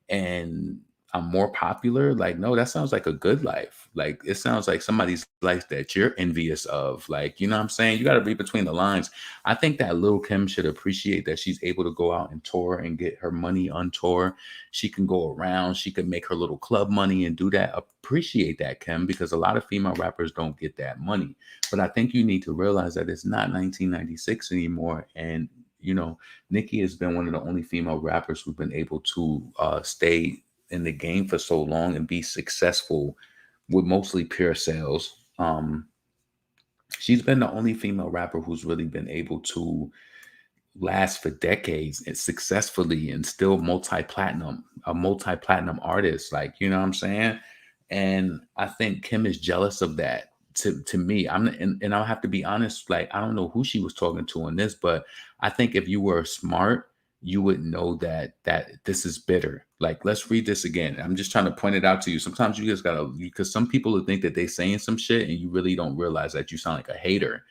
and I'm more popular. Like, no, that sounds like a good life. Like, it sounds like somebody's life that you're envious of. Like, you know what I'm saying? You got to read between the lines. I think that Lil Kim should appreciate that she's able to go out and tour and get her money on tour. She can go around, she can make her little club money and do that. Appreciate that, Kim, because a lot of female rappers don't get that money. But I think you need to realize that it's not 1996 anymore. And, you know, Nicki has been one of the only female rappers who've been able to stay in the game for so long and be successful with mostly pure sales. She's been the only female rapper who's really been able to last for decades and successfully and still a multi-platinum artist. Like, you know what I'm saying? And I think Kim is jealous of that. To me, and I'll have to be honest, like I don't know who she was talking to in this, but I think if you were smart, you would know that this is bitter. Like, let's read this again. I'm just trying to point it out to you. Sometimes you just gotta, because some people will think that they saying some shit and you really don't realize that you sound like a hater.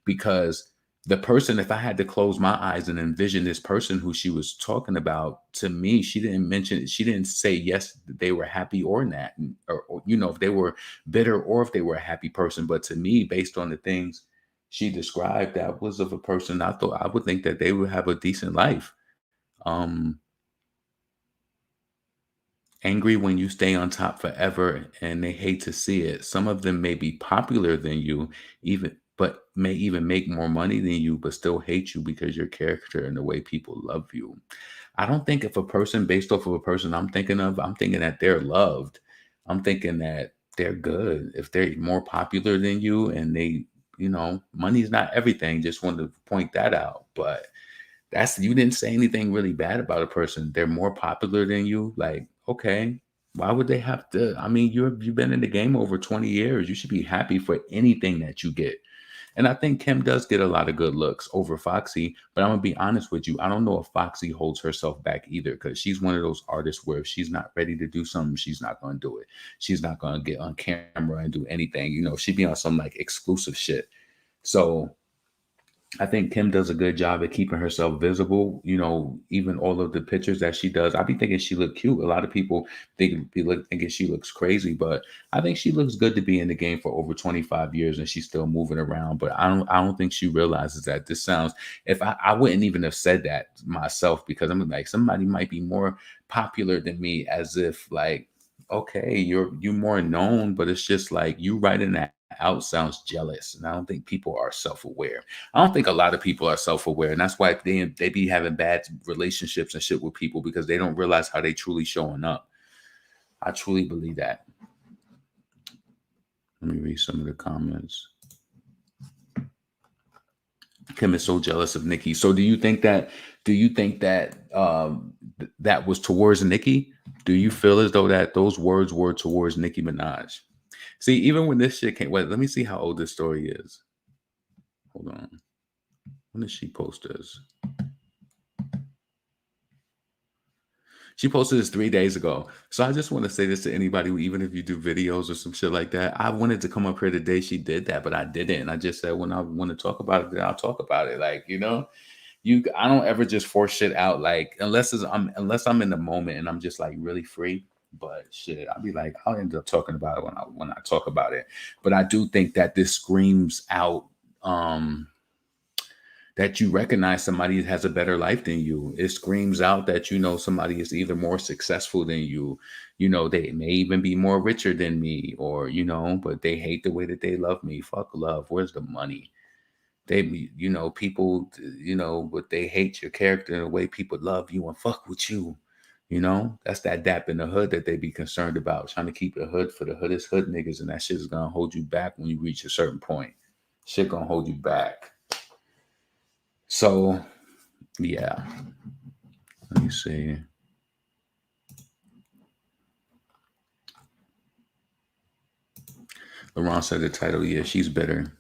Because the person, if I had to close my eyes and envision this person who she was talking about, to me, she didn't say yes, they were happy or not, or you know, if they were bitter or if they were a happy person. But to me, based on the things she described, that was of a person I thought I would think that they would have a decent life. Um, Angry when you stay on top forever and they hate to see it. Some of them may be popular than you, even but may even make more money than you, but still hate you because your character and the way people love you. I don't think if a person based off of a person I'm thinking of, I'm thinking that they're loved. I'm thinking that they're good. If they're more popular than you and they, you know, money's not everything. Just wanted to point that out. But that's, you didn't say anything really bad about a person. They're more popular than you. Like, okay, why would they have to? I mean, you've been in the game over 20 years. You should be happy for anything that you get. And I think Kim does get a lot of good looks over Foxy, but I'm gonna be honest with you. I don't know if Foxy holds herself back either, because she's one of those artists where if she's not ready to do something, she's not gonna do it. She's not gonna get on camera and do anything. You know, she'd be on some like exclusive shit. So I think Kim does a good job at keeping herself visible. You know, even all of the pictures that she does, I be thinking she look cute. A lot of people thinking she looks crazy, but I think she looks good to be in the game for over 25 years and she's still moving around. But I don't think she realizes that this sounds. If I wouldn't even have said that myself, because I'm like, somebody might be more popular than me, as if like, okay, you're more known, but it's just like you writing that out sounds jealous, and I don't think people are self-aware. I don't think a lot of people are self-aware, and that's why they be having bad relationships and shit with people, because they don't realize how they truly showing up. I truly believe that. Let me read some of the comments. Kim is so jealous of Nicki. So do you think that that was towards Nicki? Do you feel as though that those words were towards Nicki Minaj? See, even when this shit came, wait, let me see how old this story is. Hold on. When did she post this? She posted this 3 days ago. So I just want to say this to anybody, even if you do videos or some shit like that. I wanted to come up here the day she did that, but I didn't. And I just said, when I want to talk about it, then I'll talk about it. Like, you know, I don't ever just force shit out, like unless I'm in the moment and I'm just like really free. But shit, I'll be like, I'll end up talking about it when I talk about it. But I do think that this screams out that you recognize somebody has a better life than you. It screams out that, you know, somebody is either more successful than you, you know, they may even be more richer than me, or, you know, but they hate the way that they love me. Fuck love. Where's the money? They, you know, people, you know, but they hate your character and the way people love you and fuck with you. You know, that's that dap in the hood that they be concerned about, trying to keep the hood for the hood is hood niggas. And that shit is going to hold you back when you reach a certain point. Shit going to hold you back. So, yeah. Let me see. LaRon said the title, yeah, she's bitter.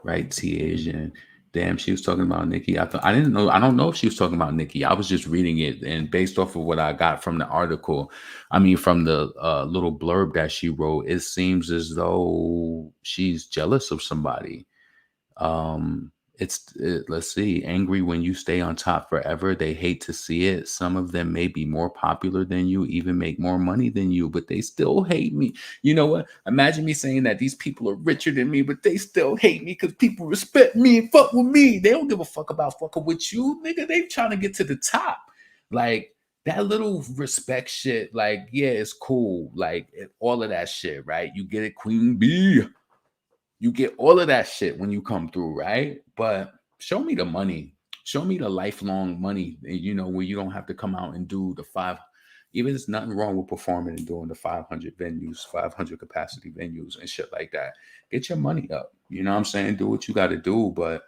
Right, T Asian. Damn, she was talking about Nicki. I didn't know. I don't know if she was talking about Nicki. I was just reading it, and based off of what I got from the article, I mean, from the little blurb that she wrote, it seems as though she's jealous of somebody. Let's see, angry when you stay on top forever. They hate to see it. Some of them may be more popular than you, even make more money than you, but they still hate me. You know what? Imagine me saying that these people are richer than me, but they still hate me because people respect me and fuck with me. They don't give a fuck about fucking with you, nigga. They trying to get to the top. Like, that little respect shit, like, yeah, it's cool. Like, all of that shit, right? You get it, Queen B. You get all of that shit when you come through, right? But show me the money. Show me the lifelong money, you know, where you don't have to come out and do the even there's nothing wrong with performing and doing the 500 venues, 500 capacity venues and shit like that. Get your money up. You know what I'm saying? Do what you got to do. But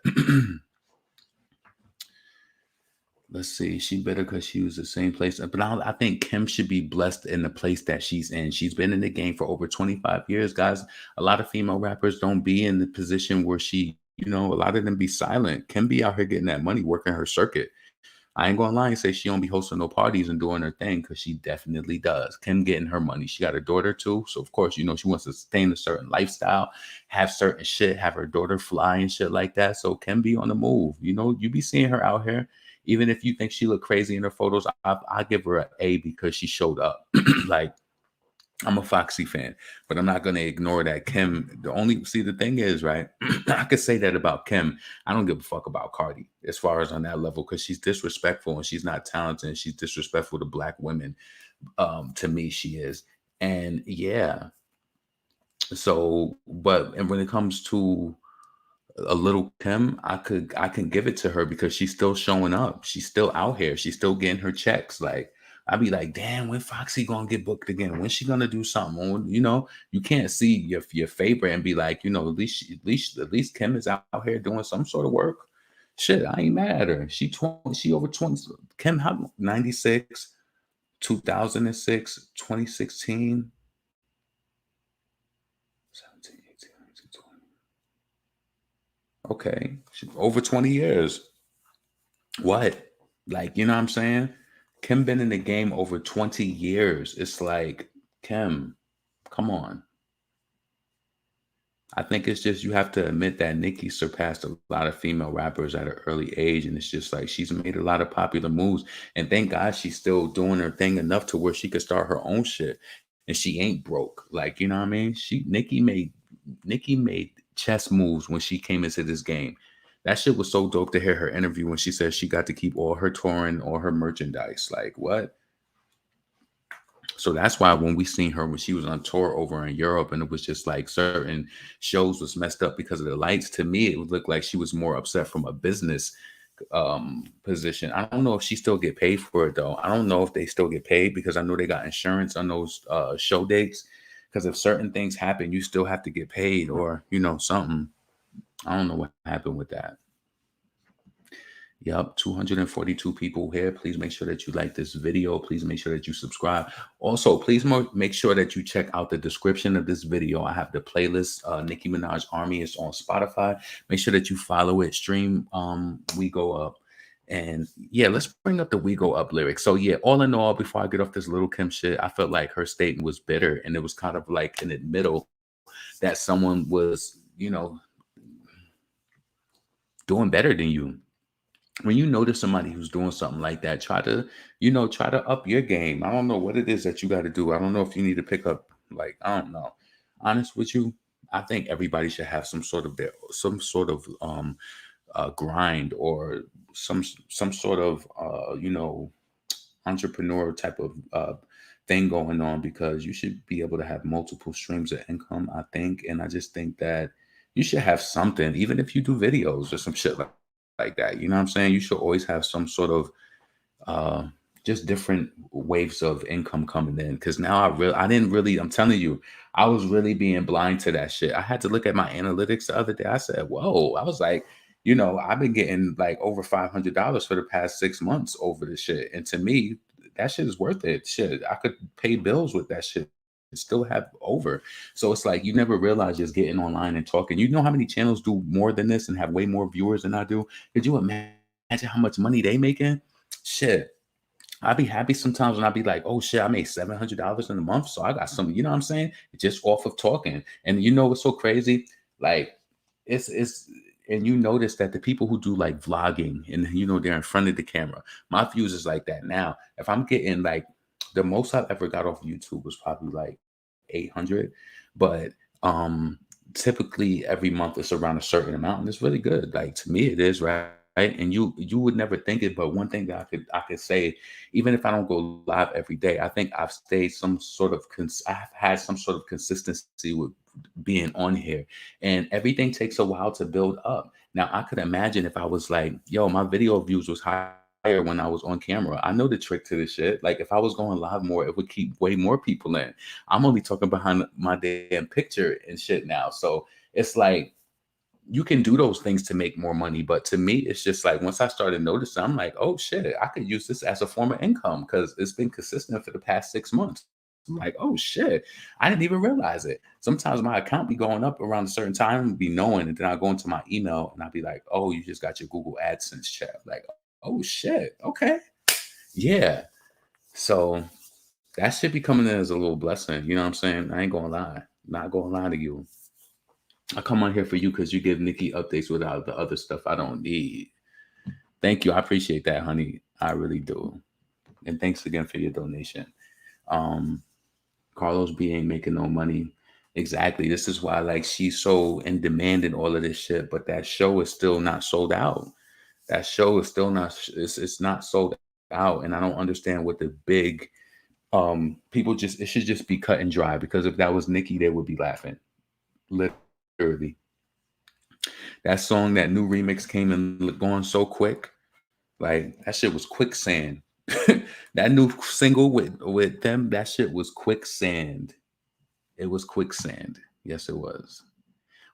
Let's see. She better because she was the same place. But I think Kim should be blessed in the place that she's in. She's been in the game for over 25 years, guys. A lot of female rappers don't be in the position where a lot of them be silent. Kim be out here getting that money, working her circuit. I ain't gonna lie and say she don't be hosting no parties and doing her thing because she definitely does. Kim getting her money. She got a daughter too. So of course, she wants to sustain a certain lifestyle, have certain shit, have her daughter fly and shit like that. So Kim be on the move. You be seeing her out here. Even if you think she look crazy in her photos, I give her an A because she showed up. Like, I'm a Foxy fan, but I'm not going to ignore that Kim. The thing is, right? I could say that about Kim. I don't give a fuck about Cardi as far as on that level because she's disrespectful and she's not talented and she's disrespectful to black women. To me, she is. And yeah. So, and when it comes to a little Kim, I can give it to her because she's still showing up. She's still out here. She's still getting her checks. Like, I'd be like, damn, when Foxy gonna get booked again? When's she gonna do something? You can't see your favorite and be like, at least Kim is out here doing some sort of work. Shit, I ain't mad at her. She over 20. Kim, how 96, 2006, 2016, 17, 18, 19, 20. Okay, over 20 years. What? Like, you know what I'm saying? Kim been in the game over 20 years. It's like, Kim, come on. I think it's just you have to admit that Nicki surpassed a lot of female rappers at an early age. And it's just like she's made a lot of popular moves. And thank God she's still doing her thing enough to where she could start her own shit. And she ain't broke. Like, you know what I mean? Nicki made chess moves when she came into this game. That shit was so dope to hear her interview when she said she got to keep all her touring, all her merchandise. Like, what? So that's why when we seen her when she was on tour over in Europe and it was just like certain shows was messed up because of the lights, to me, it would look like she was more upset from a business position. I don't know if she still get paid for it though. I don't know if they still get paid because I know they got insurance on those show dates. Because if certain things happen, you still have to get paid or, something. I don't know what happened with that. Yep, 242 people here. Please make sure that you like this video. Please make sure that you subscribe. Also, please make sure that you check out the description of this video. I have the playlist, Nicki Minaj Army is on Spotify. Make sure that you follow it, stream We Go Up. And yeah, let's bring up the We Go Up lyrics. So yeah, all in all, before I get off this Lil Kim shit, I felt like her statement was bitter and it was kind of like an admittal that someone was, doing better than you. When you notice somebody who's doing something like that, try to up your game. I don't know what it is that you got to do. I don't know if you need to pick up, like, I don't know. Honest with you, I think everybody should have some sort of grind or some sort of entrepreneur type of thing going on because you should be able to have multiple streams of income, I think. And I just think that you should have something, even if you do videos or some shit like that. You know what I'm saying? You should always have some sort of just different waves of income coming in. Cause now I'm telling you, I was really being blind to that shit. I had to look at my analytics the other day. I said, whoa, I was like, I've been getting like over $500 for the past 6 months over this shit. And to me, that shit is worth it. Shit, I could pay bills with that shit. Still have over. So it's like you never realize just getting online and talking. You know how many channels do more than this and have way more viewers than I do? Could you imagine how much money they making? Shit. I'd be happy sometimes when I'd be like, oh shit, I made $700 in a month. So I got some, you know what I'm saying? Just off of talking. And you know what's so crazy? Like it's and you notice that the people who do like vlogging and they're in front of the camera, my views is like that. Now, if I'm getting like the most I've ever got off YouTube was probably like 800, but typically every month it's around a certain amount and it's really good. Like to me it is, right? And you would never think it, but one thing that I could say, even if I don't go live every day, I think I've stayed I've had some sort of consistency with being on here, and everything takes a while to build up. Now I could imagine if I was like, yo, my video views was higher when I was on camera. I know the trick to this shit. Like if I was going live more, it would keep way more people in. I'm only talking behind my damn picture and shit now. So it's like, you can do those things to make more money. But to me, it's just like once I started noticing, I'm like, oh shit, I could use this as a form of income because it's been consistent for the past 6 months. I'm like, oh shit, I didn't even realize it. Sometimes my account be going up around a certain time and be knowing, and then I go into my email and I'll be like, oh, you just got your Google AdSense check. Like, oh shit, okay, yeah. So that should be coming in as a little blessing. You know what I'm saying? I ain't gonna lie, not gonna lie to you. I come on here for you because you give Nicki updates without the other stuff I don't need. Thank you. I appreciate that, honey. I really do. And thanks again for your donation. Carlos B ain't making no money. Exactly. This is why like she's so in demand in all of this shit, but that show is still not sold out. That show is still not it's not sold out. And I don't understand what the big people just it should just be cut and dry, because if that was Nicki, they would be laughing. Literally. That song, that new remix came and going so quick. Like that shit was quicksand. That new single with them, that shit was quicksand. It was quicksand. Yes, it was.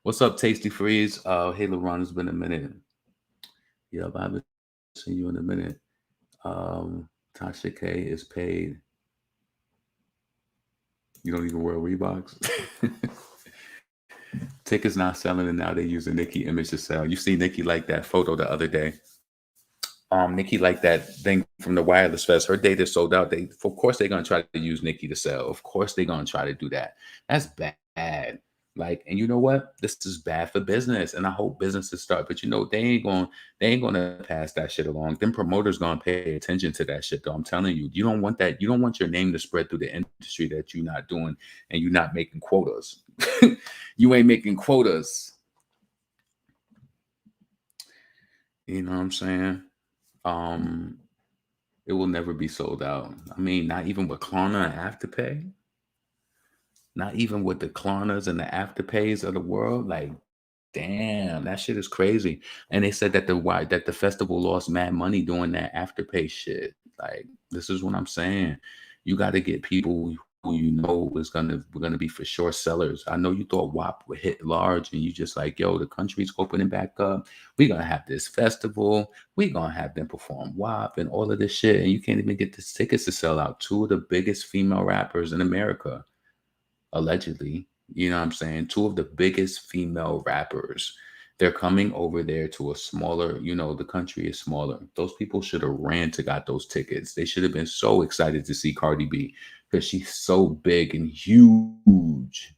What's up, Tasty Freeze? Hey, LeBron, it's been a minute. Yeah, I haven't seen you in a minute. Tasha K is paid. You don't even wear Reeboks. Tickets not selling, and now they use a Nicki image to sell. You see Nicki like that photo the other day. Nicki like that thing from the Wireless Fest. Her data sold out. Of course they're gonna try to use Nicki to sell. Of course they're gonna try to do that. That's bad. Like, and you know what? This is bad for business. And I hope businesses start. But you know, they ain't gonna pass that shit along. Them promoters gonna pay attention to that shit, though. I'm telling you, you don't want that. You don't want your name to spread through the industry that you're not doing, and you're not making quotas. You ain't making quotas. You know what I'm saying? It will never be sold out. I mean, not even with Klarna and Afterpay. Not even with the Klarnas and the Afterpays of the world. Like, damn, that shit is crazy. And they said that the festival lost mad money doing that Afterpay shit. Like, this is what I'm saying. You got to get people who you know we're gonna be for sure sellers. I know you thought WAP would hit large, and you just like, yo, the country's opening back up. We're gonna have this festival. We're gonna have them perform WAP and all of this shit, and you can't even get the tickets to sell out. Two of the biggest female rappers in America, allegedly. You know what I'm saying? Two of the biggest female rappers. They're coming over there to a smaller, you know, the country is smaller. Those people should have ran to got those tickets. They should have been so excited to see Cardi B because she's so big and huge.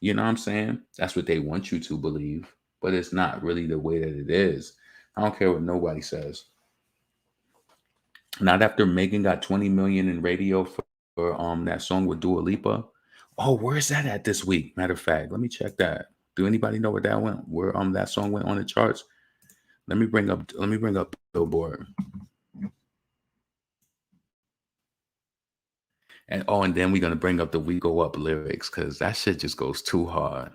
You know what I'm saying? That's what they want you to believe, but it's not really the way that it is. I don't care what nobody says. Not after Megan got 20 million in radio for that song with Dua Lipa. Oh, where's that at this week? Matter of fact, let me check that. Do anybody know where that went? Where that song went on the charts? Let me bring up Billboard. And then we're gonna bring up the We Go Up lyrics, because that shit just goes too hard.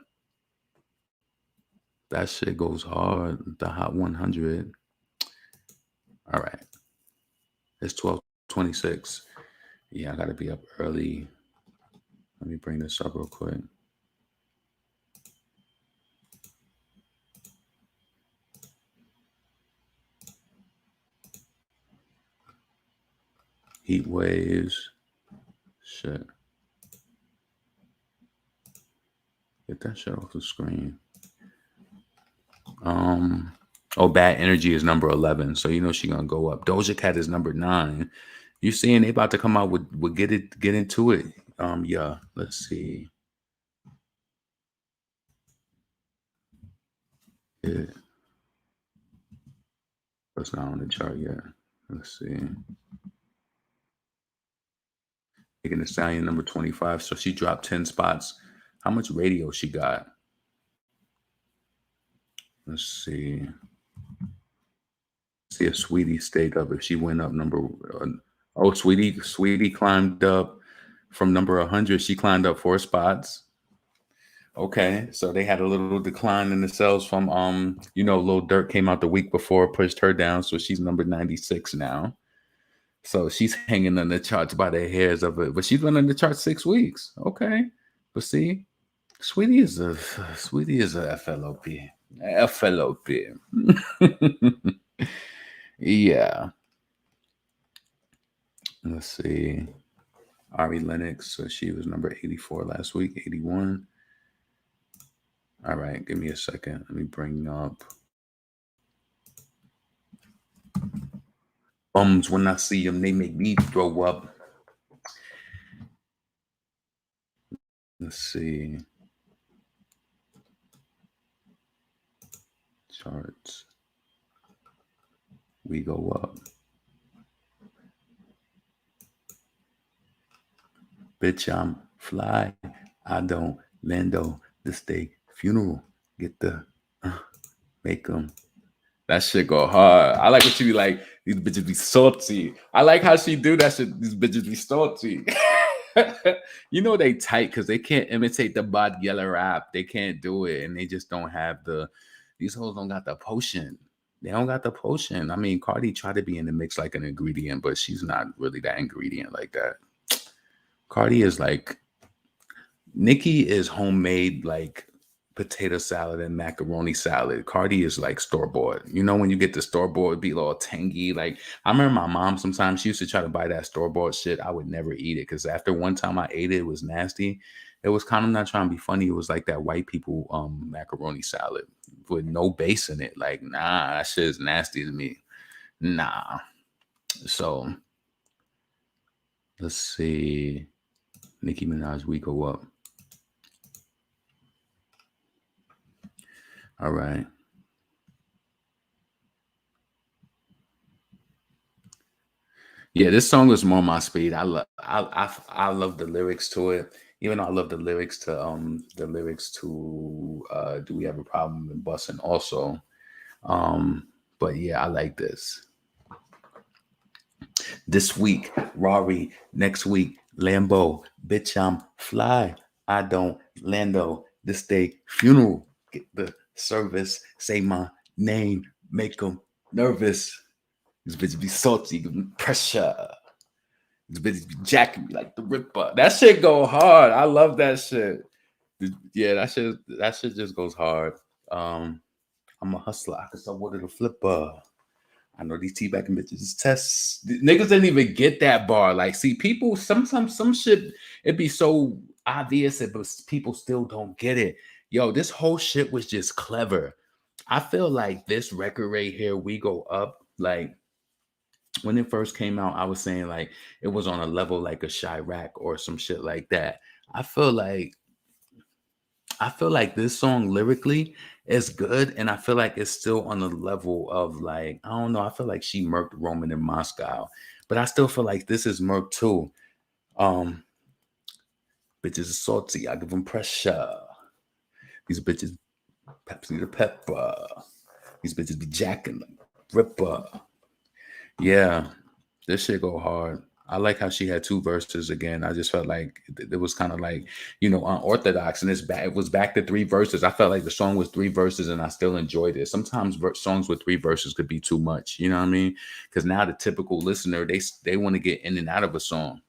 That shit goes hard. The Hot 100. All right. It's 12:26. Yeah, I gotta be up early. Let me bring this up real quick. Heat waves. Shit. Get that shit off the screen. Bad Energy is number 11. So you know she gonna go up. Doja Cat is number 9. You seeing they about to come out with get into it. Yeah, let's see. Yeah. That's not on the chart yet. Let's see. Megan Thee Stallion, number 25. So she dropped 10 spots. How much radio she got? Let's see. See if Sweetie stayed up. If she went up Sweetie climbed up from number 100. She climbed up 4 spots. Okay, so they had a little decline in the sales from Lil Durk came out the week before, pushed her down, so she's number 96 now. So she's hanging on the charts by the hairs of it, but she's been on the charts 6 weeks. Okay, but see, Sweetie is a FLOP. fellow beer. Yeah. Let's see. Ari Lennox. So she was number 84 last week. 81. All right, give me a second. Let me bring up bums. When I see them, they make me throw up. Let's see. Charts. We go up. Bitch, I'm fly. I don't lando. This day funeral. Get the make them. That shit go hard. I like what she be like. These bitches be salty. I like how she do that shit. These bitches be salty. You know they tight because they can't imitate the bad yellow rap. They can't do it, and they just don't have the. These hoes don't got the potion. They don't got the potion. I mean, Cardi tried to be in the mix like an ingredient, but she's not really that ingredient like that. Cardi is like Nicki is homemade like potato salad and macaroni salad. Cardi is like store-bought. You know, when you get the store-bought, it'd be a little tangy. Like I remember my mom sometimes she used to try to buy that store-bought shit. I would never eat it because after one time I ate it, it was nasty. It was kind of not trying to be funny. It was like that white people macaroni salad with no base in it. Like, nah, that shit is nasty to me. Nah. So let's see. Nicki Minaj, we go up. All right. Yeah, this song was more my speed. I love the lyrics to it. Even though I love the lyrics to Do We Have a Problem in Bussin' also. But yeah, I like this. This week, Rari. Next week, Lambo. Bitch, I'm fly. I don't lando. This day, funeral. Get the service. Say my name. Make them nervous. These bitches be salty. Give them pressure. These bitches be jacking me like the Ripper. That shit go hard. I love that shit. Yeah, that shit just goes hard. I'm a hustler. I can sell water to flipper. I know these teabagging bitches is tests. Niggas didn't even get that bar. Like, see, people, sometimes some shit, it be so obvious, but people still don't get it. Yo, this whole shit was just clever. I feel like this record right here, We Go Up, like, when it first came out, I was saying, like, it was on a level like a Chirac or some shit like that. I feel like this song lyrically is good, and I feel like it's still on the level of like, I don't know, I feel like she murked Roman in Moscow, but I still feel like this is murked too. Bitches are salty, I give them pressure. These bitches Pepsi the pepper. These bitches be jacking like Ripper. Yeah, this shit go hard. I like how she had two verses again. I just felt like it was kind of like, unorthodox, and it was back to three verses. I felt like the song was three verses, and I still enjoyed it. Sometimes songs with three verses could be too much. You know what I mean? Because now the typical listener, they want to get in and out of a song.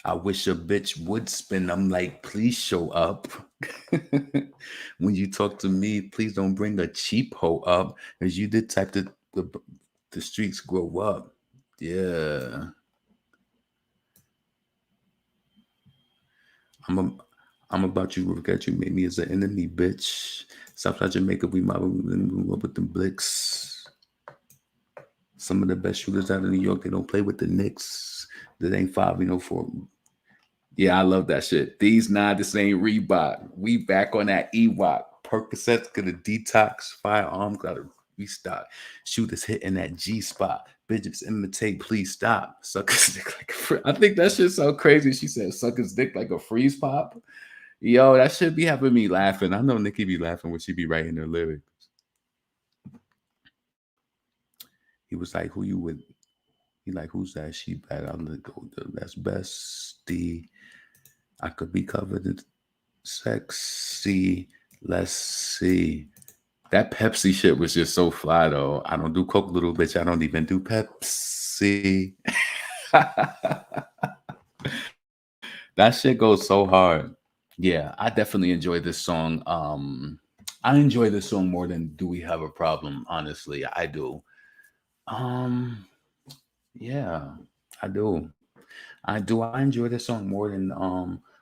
I wish a bitch would spin. I'm like, please show up. When you talk to me, please don't bring a cheap hoe up, because you did type the streets grow up. Yeah. I'm about you, forget you made me as an enemy, bitch. Southside Jamaica, we mob with them blicks. Some of the best shooters out of New York, they don't play with the Knicks. That ain't 5, 4. Yeah, I love that shit. These this ain't Reebok. We back on that Ewok. Percocets gonna detox. Firearm gotta restock. Shooters hitting that G spot. Bitches imitate, please stop. Suck his dick like I think that shit's so crazy. She said, suck his dick like a freeze pop. Yo, that shit be having me laughing. I know Nicki be laughing when she be writing her lyrics. He was like, who you with? He like, who's that? She bad. I'm gonna go, that's bestie. I could be covered in sexy. Let's see. That Pepsi shit was just so fly, though. I don't do Coke, little bitch. I don't even do Pepsi. That shit goes so hard. Yeah, I definitely enjoy this song. I enjoy this song more than "Do We Have a Problem." Honestly, I do. Um, yeah, I do. I do. I enjoy this song more than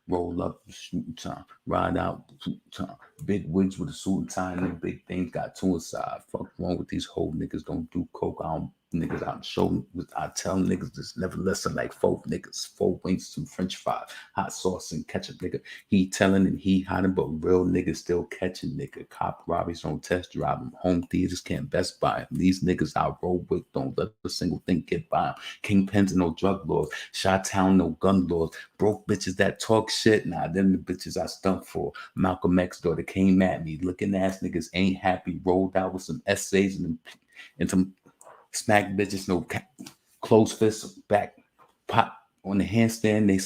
"Roll Up, Shoot Time, Ride Out, Shoot Time." Big wigs with a suit and tie, and them big things got two inside. Fuck wrong with these whole niggas? Don't do coke. I don't niggas out show. I tell niggas just never listen like folk niggas. 4 wings, some French fries, hot sauce and ketchup, nigga. He telling and he hiding, but real niggas still catching, nigga. Cop robberies on test drive 'em. Home theaters can't best buy 'em. These niggas I roll with don't let a single thing get by 'em. Kingpins and no drug lords. Shot Town, no gun laws. Broke bitches that talk shit. Nah, them the bitches I stunt for. Malcolm X daughter came at me. Looking ass niggas ain't happy. Rolled out with some essays and some smack bitches, no closed fists back. Pop on the handstand. They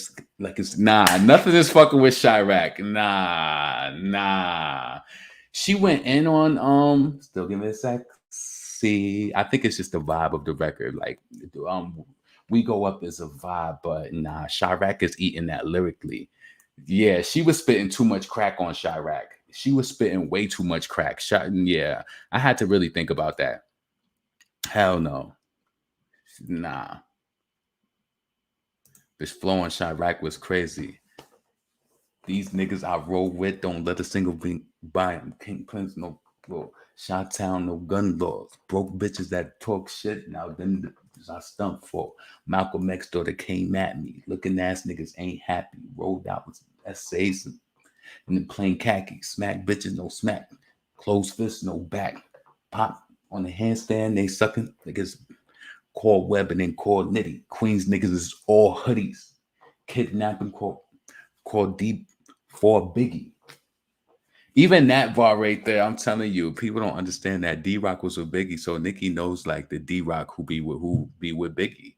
like it's nothing is fucking with Chirac. Nah. She went in on still give me a sec. See, I think it's just the vibe of the record. Like we go up as a vibe, but nah, Chirac is eating that lyrically. Yeah, she was spitting too much crack on Chirac. She was spitting way too much crack. Yeah, I had to really think about that. Hell no. Nah. This flow on Chirac was crazy. These niggas I roll with don't let a single thing buy them. King Prince, no bro. Shot Town, no gun laws. Broke bitches that talk shit. Now them I stunt for. Malcolm X daughter came at me. Looking ass niggas ain't happy. Rolled out with essays and then plain khaki. Smack bitches, no smack. Closed fist, no back. Pop on the handstand, they sucking niggas. Called Web and then called Nitty. Queens niggas is all hoodies. Kidnapping called Deep for Biggie. Even that bar right there, I'm telling you, people don't understand that D-Rock was with Biggie, so Nicki knows like the D-Rock who be with Biggie.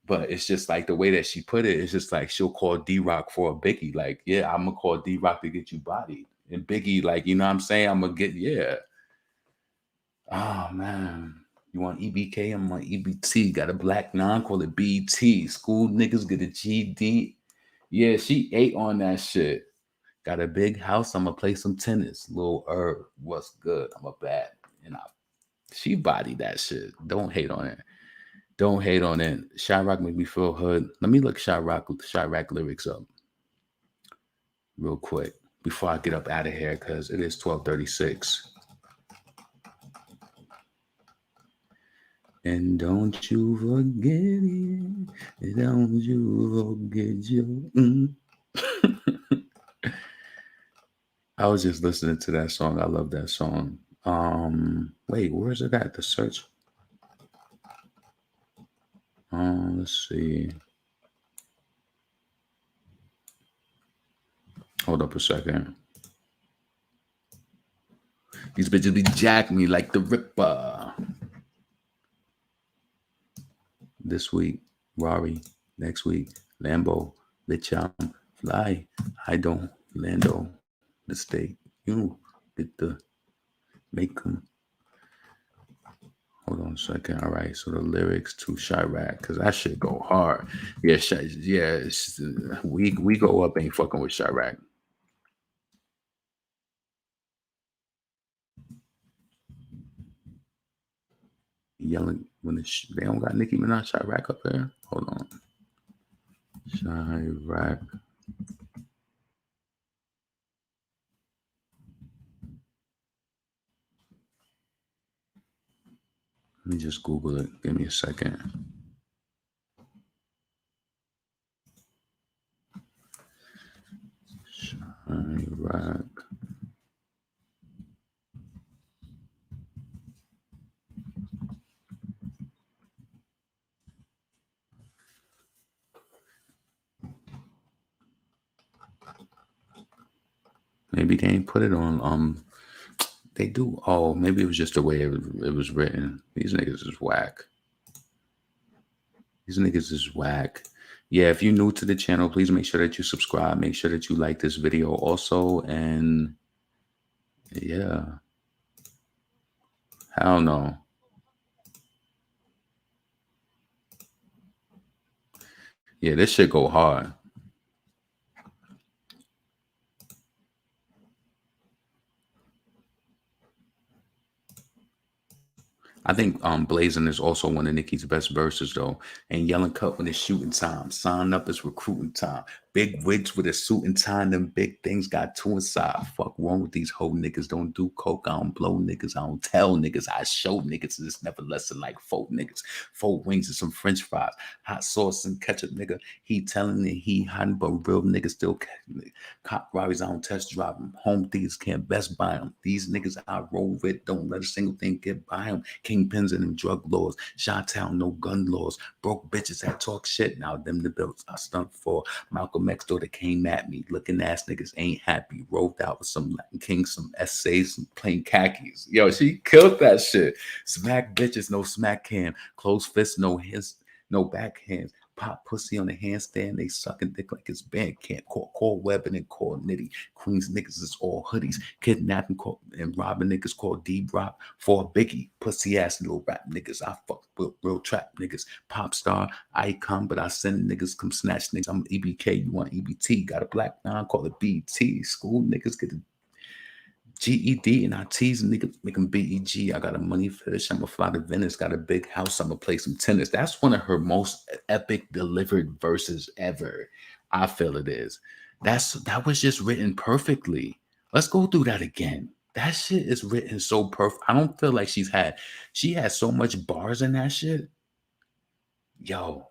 But it's just like the way that she put it, it's just like she'll call D-Rock for a Biggie. Like, yeah, I'm gonna call D-Rock to get you bodied. And Biggie, like, you know what I'm saying? I'm gonna get, yeah. Oh man. You want EBK? I'm on EBT. Got a black nine, call it BT. School niggas get a GD. Yeah, she ate on that shit. Got a big house. I'm gonna play some tennis. Lil Herb, what's good? I'm a bad. And she bodied that shit. Don't hate on it. Don't hate on it. Chirac make me feel hood. Let me look Chirac lyrics up real quick before I get up out of here because it is 12:36. And don't you forget it. Don't you forget your. I was just listening to that song. I love that song. Wait, where is it at? The search. Let's see. Hold up a second. These bitches be jacking me like the Ripper. This week, Rari. Next week, Lambo. Bitch, I'm fly. I don't Lando. The state. You get the make them. Hold on a second. All right. So the lyrics to Chirac, because that shit go hard. Yeah, we go up ain't fucking with Chirac. Yelling when they don't got Nicki Minaj Chirac up there. Hold on. Chirac. Let me just Google it. Give me a second. Chirac. Maybe they ain't put it on. They do. Oh, maybe it was just the way it was written. These niggas is whack. These niggas is whack. Yeah, if you're new to the channel, please make sure that you subscribe. Make sure that you like this video also. And yeah. Hell no. Yeah, this shit go hard. I think Blazing is also one of Nicki's best verses though. And Yelling Cut when it's shooting time. Sign up is recruiting time. Big wigs with a suit and tie. Them big things got two inside. Fuck wrong with these whole niggas. Don't do coke. I don't blow niggas. I don't tell niggas. I show niggas. It's never less than like 4 niggas. 4 wings and some French fries. Hot sauce and ketchup, nigga. He telling it he hiding, but real niggas still catching it. Cop robberies, I don't test drive them. Home thieves can't best buy them. These niggas I roll with don't let a single thing get by them. Kingpins and them drug laws. Chi-town, no gun laws. Broke bitches that talk shit. Now them the bills I stunt for. Malcolm X daughter came at me. Looking ass niggas ain't happy. Rolled out with some Latin Kings, some essays, some plain khakis. Yo, she killed that shit. Smack bitches, no smack cam. Close fists, no hands, no backhands. Pop pussy on the handstand, they sucking dick like it's band camp. Call webbing and call nitty. Queens niggas is all hoodies. Kidnapping and robbing niggas called D-Rock. For a biggie, pussy ass little rap niggas. I fuck with real trap niggas. Pop star, icon, but I send niggas come snatch niggas. I'm EBK, you want EBT. Got a black nine, call it BT. School niggas get a GED and I tease niggas, make them BEG. I got a money fetish. I'm a fly to Venice. Got a big house. I'm gonna play some tennis. That's one of her most epic delivered verses ever. I feel it is. That was just written perfectly. Let's go through that again. That shit is written so perfect. I don't feel like she has so much bars in that shit. Yo.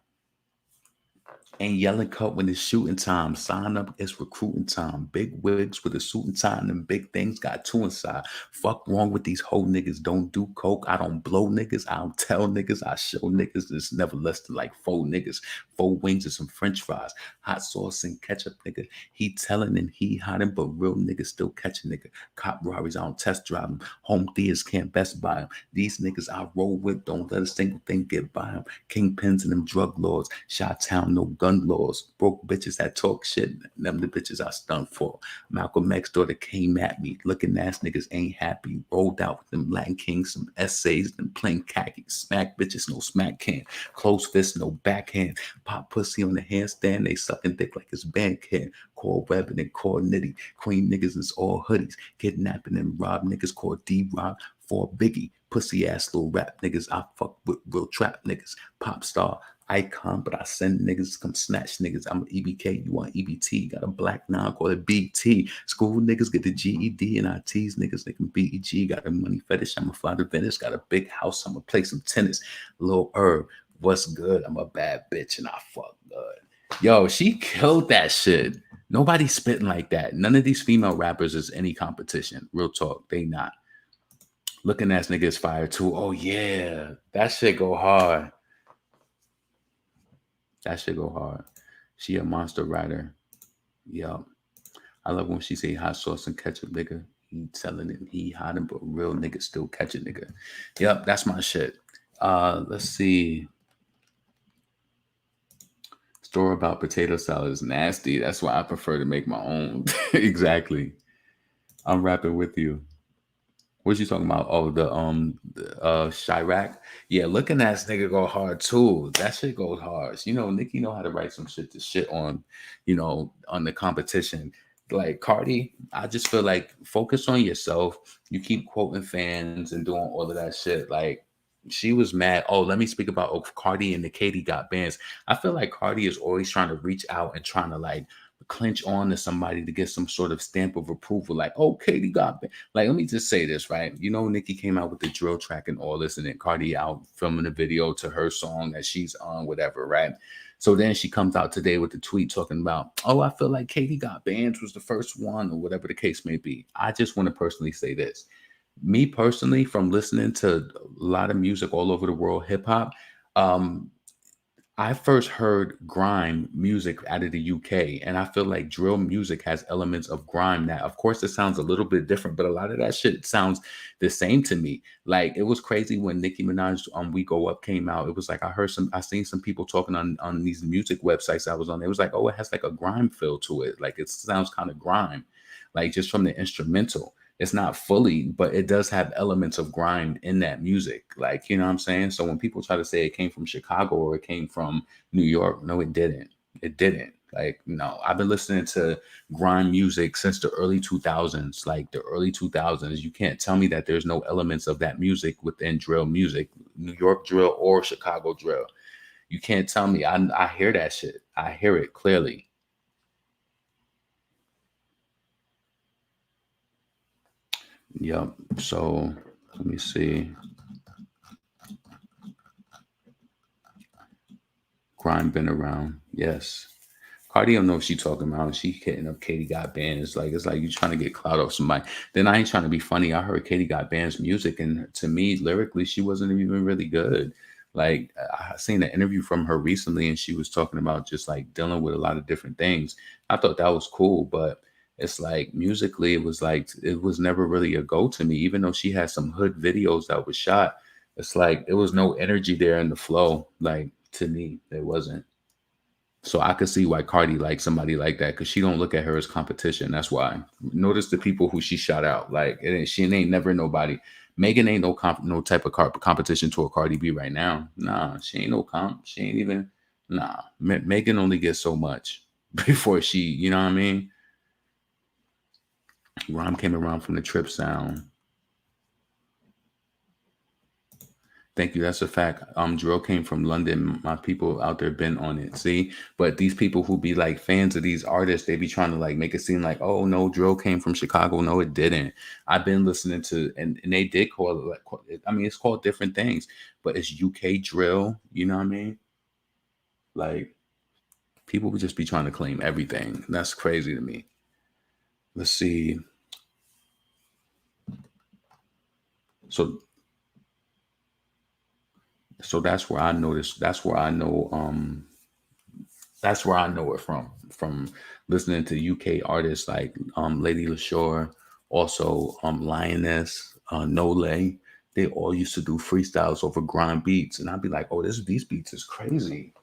And Yelling Cut when it's shooting time. Sign up, it's recruiting time. Big wigs with a suit and tie and them big things got 2 inside. Fuck wrong with these whole niggas. Don't do coke. I don't blow niggas. I don't tell niggas. I show niggas. It's never less than like 4 niggas. 4 wings and some French fries. Hot sauce and ketchup, nigga. He telling and he hiding, but real niggas still catching nigga. Cop robberies, I don't test drive them. Home theaters can't best buy them. These niggas I roll with, don't let a single thing get by them. Kingpins and them drug lords. Chi-town, no gun laws. Broke bitches that talk shit. Them the bitches I stunned for. Malcolm X daughter came at me. Looking ass niggas ain't happy. Rolled out with them Latin Kings, some essays, them plain khakis. Smack bitches, no smack can. Close fist, no backhand. Pop pussy on the handstand. They sucking dick like it's band can. Call webbing and call nitty. Queen niggas is all hoodies. Kidnapping and rob niggas called D-Rock. For a biggie. Pussy ass little rap niggas. I fuck with real trap niggas. Pop star. Icon, but I send niggas come snatch niggas. I'm an EBK, you want EBT. Got a black nine, call it BT. School niggas get the GED and I tease niggas, they can BEG. Got a money fetish, I'm a fly to Venice. Got a big house, I'm gonna play some tennis. Lil Herb, what's good? I'm a bad bitch and I fuck good. Yo, she killed that shit. Nobody spitting like that. None of these female rappers is any competition. Real talk, they not. Looking ass niggas fire too. Oh yeah, that shit go hard. That shit go hard. She a monster writer. Yup. I love when she say hot sauce and ketchup, nigga. He telling it, he hiding, but real nigga still catch it, nigga. Yup, that's my shit. Let's see. Store about potato salad is nasty. That's why I prefer to make my own. Exactly. I'm rapping with you. What you talking about? Oh, the Chirac. Yeah, looking at this nigga go hard too. That shit goes hard. You know, Nicki know how to write some shit to shit on, on the competition. Like Cardi, I just feel like focus on yourself. You keep quoting fans and doing all of that shit. Like she was mad. Oh, let me speak about Cardi and the Katie got bands. I feel like Cardi is always trying to reach out and trying to like clinch on to somebody to get some sort of stamp of approval, like, oh, Katie got like, let me just say this, right? Nicki came out with the drill track and all this, and then Cardi out filming a video to her song that she's on, whatever, right? So then she comes out today with the tweet talking about, oh, I feel like Katie got bands was the first one, or whatever the case may be. I just want to personally say this. Me personally, from listening to a lot of music all over the world, hip hop, I first heard grime music out of the UK, and I feel like drill music has elements of grime. Now, of course, it sounds a little bit different, but a lot of that shit sounds the same to me. Like, it was crazy when Nicki Minaj We Go Up came out. It was like I seen some people talking on these music websites I was on. It was like, oh, it has like a grime feel to it. Like, it sounds kind of grime, like just from the instrumental. It's not fully, but it does have elements of grime in that music. Like, you know what I'm saying? So when people try to say it came from Chicago or it came from New York, no, it didn't. It didn't. Like, no, I've been listening to grime music since the early 2000s, like the early 2000s. You can't tell me that there's no elements of that music within drill music, New York drill or Chicago drill. You can't tell me. I hear that shit. I hear it clearly. Yep. So let me see. Grime been around. Yes. Cardi don't know what she talking about. She hitting up Katie Got Band. It's like you trying to get clout off somebody. Then I ain't trying to be funny. I heard Katie Got Band's music, and to me, lyrically, she wasn't even really good. Like I seen an interview from her recently, and she was talking about just like dealing with a lot of different things. I thought that was cool, but it's like musically, it was never really a go to me. Even though she had some hood videos that was shot, it's like there was no energy there in the flow. Like to me, there wasn't. So I could see why Cardi likes somebody like that because she don't look at her as competition. That's why. Notice the people who she shot out. Like she ain't never nobody. Megan ain't no type of competition to a Cardi B right now. Nah, she ain't no comp. She ain't even. Nah, Megan only gets so much before she. You know what I mean? Rom came around from the Trip sound. Thank you. That's a fact. Drill came from London. My people out there been on it. See, but these people who be like fans of these artists, they be trying to like make it seem like, oh no, drill came from Chicago. No, it didn't. I've been listening to, and they did call it like, I mean, it's called different things, but it's UK drill. You know what I mean? Like people would just be trying to claim everything. That's crazy to me. Let's see. So that's where I noticed. That's where I know it from listening to UK artists like Lady LaShore, also Lioness, Nole. They all used to do freestyles over grind beats, and I'd be like, "Oh, these beats is crazy."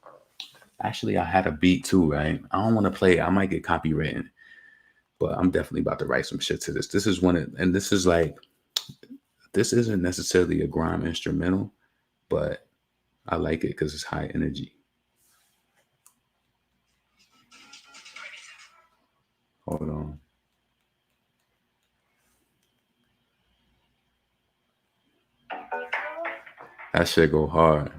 Actually, I had a beat too, right? I don't want to play it. I might get copywritten, but I'm definitely about to write some shit to this. This is and this is like, this isn't necessarily a grime instrumental, but I like it because it's high energy. Hold on. That shit go hard.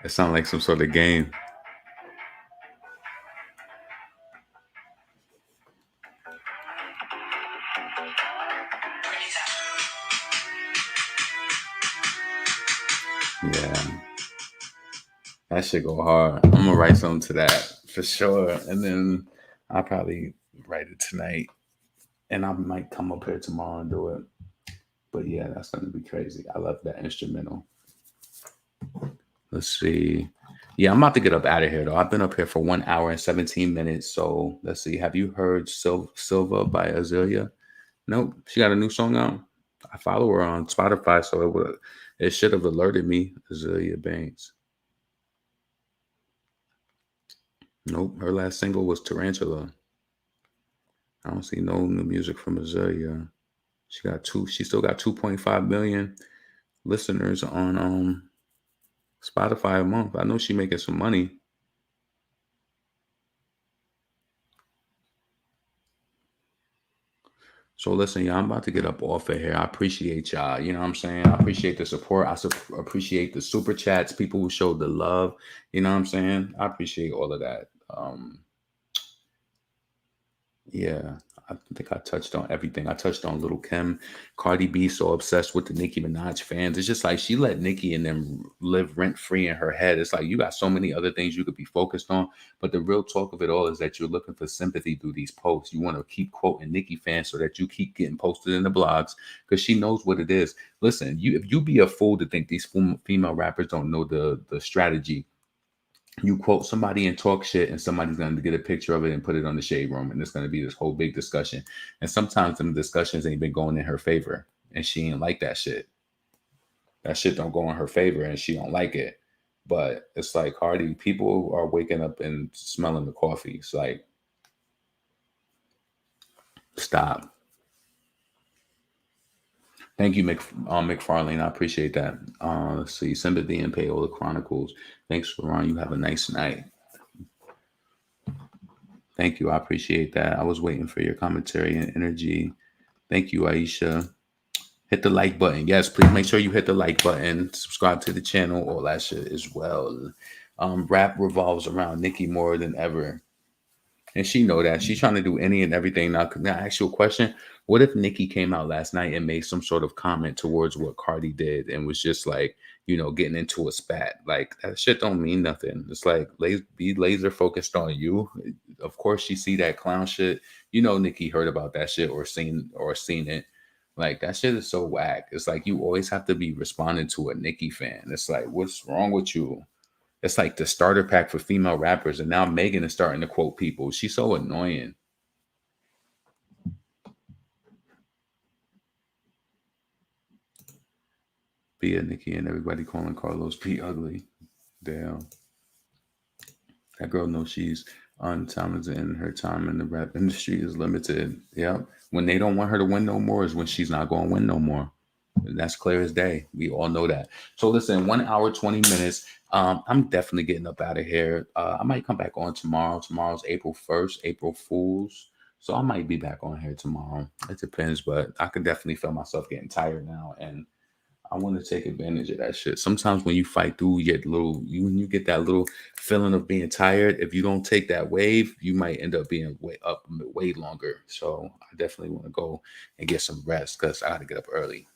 It sounds like some sort of game. Yeah, that shit go hard. I'm gonna write something to that for sure, and then I'll probably write it tonight, and I might come up here tomorrow and do it. But yeah, that's gonna be crazy. I love that instrumental. Let's see. Yeah, I'm about to get up out of here though. I've been up here for 1 hour and 17 minutes. So let's see. Have you heard Silva by Azealia? Nope. She got a new song out. I follow her on Spotify, so it should have alerted me. Azealia Banks. Nope. Her last single was Tarantula. I don't see no new music from Azealia. She still got 2.5 million listeners on Spotify a month. I know she making some money. So listen, y'all, I'm about to get up off of here. I appreciate y'all. You know what I'm saying? I appreciate the support. Appreciate the super chats, people who showed the love. You know what I'm saying? I appreciate all of that. Yeah, I think I touched on everything. I touched on Lil Kim, Cardi B, so obsessed with the Nicki Minaj fans. It's just like she let Nicki and them live rent free in her head. It's like you got so many other things you could be focused on. But the real talk of it all is that you're looking for sympathy through these posts. You want to keep quoting Nicki fans so that you keep getting posted in the blogs because she knows what it is. Listen, if you be a fool to think these female rappers don't know the strategy, you quote somebody and talk shit, and somebody's going to get a picture of it and put it on the shade room, and it's going to be this whole big discussion. And sometimes them discussions ain't been going in her favor, and she ain't like that shit. That shit don't go in her favor, and she don't like it. But it's like, Cardi, people are waking up and smelling the coffee. It's like, stop. Thank you, McFarlane. I appreciate that. Let's see. Sympathy and Payola Chronicles. Thanks, Ron. You have a nice night. Thank you. I appreciate that. I was waiting for your commentary and energy. Thank you, Aisha. Hit the like button. Yes, please make sure you hit the like button. Subscribe to the channel, all that shit as well. Rap revolves around Nicki more than ever. And she know that. She's trying to do any and everything. Now, can I ask you a question? What if Nicki came out last night and made some sort of comment towards what Cardi did and was just like, you know, getting into a spat? Like, that shit don't mean nothing. It's like, be laser focused on you. Of course, you see that clown shit. You know, Nicki heard about that shit or seen it. Like, that shit is so whack. It's like you always have to be responding to a Nicki fan. It's like, what's wrong with you? It's like the starter pack for female rappers. And now Megan is starting to quote people. She's so annoying. Bia, Nicki, and everybody calling Carlos P ugly. Damn. That girl knows she's untalented and her time in the rap industry is limited. Yep. When they don't want her to win no more is when she's not going to win no more. That's clear as day. We all know that. So listen, 1 hour, 20 minutes. I'm definitely getting up out of here. I might come back on tomorrow. Tomorrow's April 1st, April Fool's. So I might be back on here tomorrow. It depends, but I can definitely feel myself getting tired now. And I want to take advantage of that shit. Sometimes when you fight through, when you get that little feeling of being tired, if you don't take that wave, you might end up being way longer. So I definitely want to go and get some rest because I got to get up early.